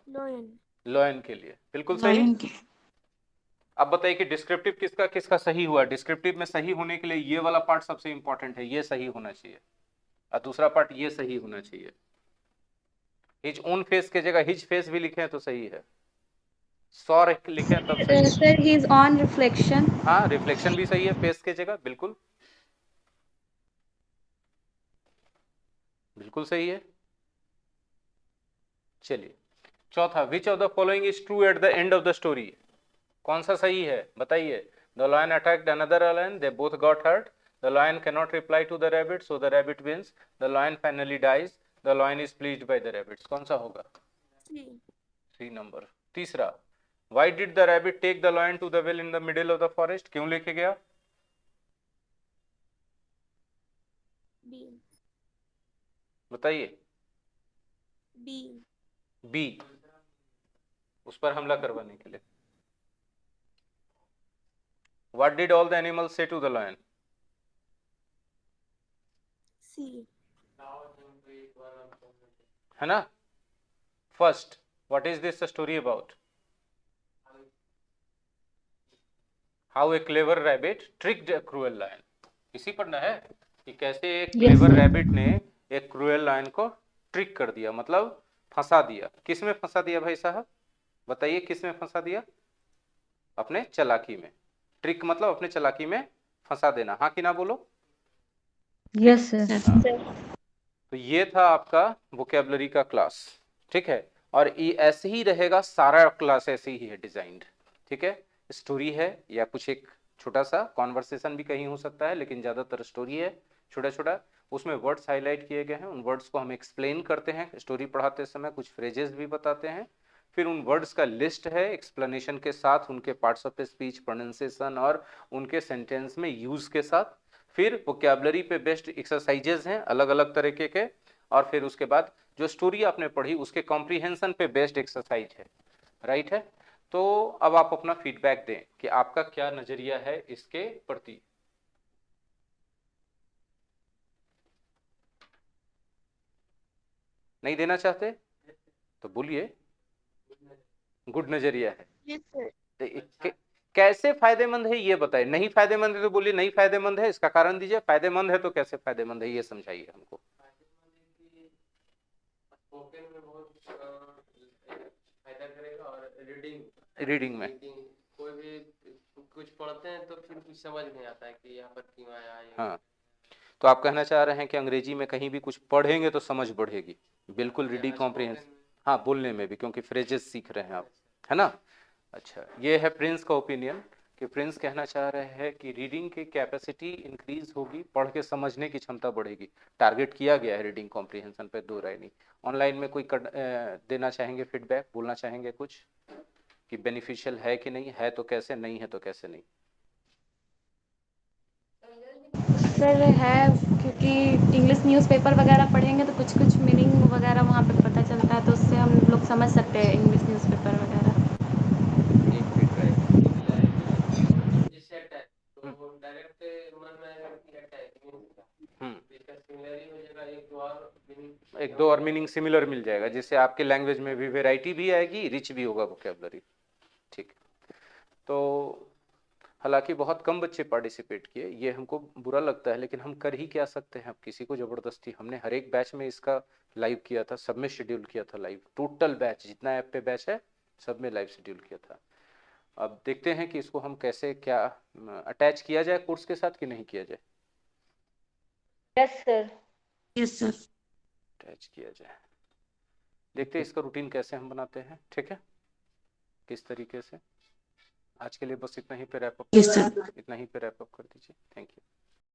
Lion. लॉयन के लिए, बिल्कुल सही। लायन के। अब बताइए कि डिस्क्रिप्टिव किसका किसका सही हुआ? डिस्क्रिप्टिव में सही होने के लिए ये वाला पार्ट सबसे इंपॉर्टेंट है, ये सही होना चाहिए, और दूसरा पार्ट ये सही होना चाहिए। हिज ओन फेस के जगह हिज फेस भी लिखे हैं तो सही है, सॉ लिखे हैं तब सही है। Sir he is on reflection. हाँ, रिफ्लेक्शन भी सही है फेस के जगह, बिल्कुल बिल्कुल सही है। चलिए चौथा, which of the following is true at the end of the story? कौन सा सही है बताइए? The lion attacked another lion, they both got hurt, the lion can not reply to the rabbit so the rabbit wins, the lion finally dies, the lion is pleased by the rabbits. कौन सा होगा? C. C number. तीसरा, why did the rabbit take the lion to the well in the middle of the forest? क्यों लेके गया? B. बताइए। B. B, उस पर हमला करवाने के लिए। What did all the animals say to the lion? C. है ना? First, what is this story about? How a clever rabbit tricked a cruel lion. इसी पर ना है कि कैसे एक क्लेवर रैबिट ने एक क्रूएल लायन को ट्रिक कर दिया, मतलब फंसा दिया। किस में फंसा दिया भाई साहब? बताइए किस में फंसा दिया? अपने चालाकी में। ट्रिक मतलब अपने चालाकी में फंसा देना, हाँ कि ना बोलो? Yes sir. तो ये था आपका वोकैबुलरी का क्लास, ठीक है। और ये ऐसे ही रहेगा, सारा क्लास ऐसे ही है डिजाइंड, ठीक है। स्टोरी है या कुछ एक छोटा सा कॉन्वर्सेशन भी कहीं हो सकता है, लेकिन ज्यादातर स्टोरी है छोटा छोटा। उसमें वर्ड्स हाईलाइट किए गए हैं, उन वर्ड्स को हम एक्सप्लेन करते हैं स्टोरी पढ़ाते समय, कुछ फ्रेजेस भी बताते हैं, फिर उन वर्ड्स का लिस्ट है एक्सप्लेनेशन के साथ, उनके पार्ट्स ऑफ स्पीच, प्रोनाउंसिएशन और उनके सेंटेंस में यूज के साथ। फिर वोकैबुलरी पे बेस्ड एक्सरसाइजेज हैं अलग अलग तरीके के, और फिर उसके बाद जो स्टोरी आपने पढ़ी उसके कॉम्प्रीहेंशन पे बेस्ड एक्सरसाइज है, राइट है। तो अब आप अपना फीडबैक दें कि आपका क्या नजरिया है इसके प्रति। नहीं देना चाहते तो बोलिए। गुड नजरिया है। Yes, sir. तो कैसे फायदेमंद है ये बताइए। नहीं फायदेमंद है तो बोलिए नहीं फायदेमंद है, इसका कारण दीजिए। फायदेमंद है तो कैसे फायदेमंद है ये समझाइए हमको। स्पोकन में बहुत फायदा करेगा, और रीडिंग में कोई भी कुछ पढ़ते हैं तो फिर कुछ समझ नहीं आता है कि यहाँ पर क्यों आया है। हाँ, तो आप कहना चाह रहे हैं कि अंग्रेजी में कहीं भी कुछ पढ़ेंगे तो समझ बढ़ेगी, बिल्कुल रीडिंग कॉम्प्रिहेंशन। हाँ, बोलने में भी, क्योंकि फ्रेजेस सीख रहे हैं आप, है ना। अच्छा, ये है प्रिंस का ओपिनियन, कि प्रिंस कहना चाह रहे हैं कि रीडिंग की कैपेसिटी इंक्रीज होगी, पढ़ के समझने की क्षमता बढ़ेगी। टारगेट किया गया है रीडिंग कॉम्प्रिहेंशन पे, दो राय नहीं। ऑनलाइन में कोई देना चाहेंगे फीडबैक, बोलना चाहेंगे कुछ कि बेनिफिशियल है कि नहीं है, तो कैसे, नहीं है तो कैसे नहीं? सर है, क्योंकि इंग्लिश न्यूज़पेपर वगैरह पढ़ेंगे तो कुछ कुछ मीनिंग वगैरह वहाँ पे पता चलता है, तो उससे हम लोग समझ सकते हैं इंग्लिश न्यूज़पेपर वगैरह। एक मिनट राइट। सिमिलैरिटी और जिससे अटैच तो डायरेक्ट मन में आएगा कि अटैच मीनिंग इसका सिमिलैरिटी हो जाएगा, एक दो और मीनिंग सिमिलर मिल जाएगा, जिससे आपके लैंग्वेज में भी वैरायटी भी आएगी, रिच भी होगा वोकेबलरी। ठीक। तो हालांकि बहुत कम बच्चे पार्टिसिपेट किए, ये हमको बुरा लगता है, लेकिन हम कर ही क्या सकते हैं। अब किसी को जबरदस्ती, हमने हर एक बैच में इसका लाइव किया था, सब में शेड्यूल किया था लाइव, टोटल बैच जितना ऐप पे बैच है सब में लाइव शेड्यूल किया था। अब देखते हैं कि इसको हम कैसे क्या अटैच किया जाए कोर्स के साथ कि नहीं किया जाए। Yes sir. Yes sir. Attach किया जाए, देखते हैं इसका रूटीन कैसे हम बनाते हैं। ठीक है, किस तरीके से। आज के लिए बस इतना ही पे रैप अप, यस सर। इतना ही पे रैप अप कर दीजिए। Thank you.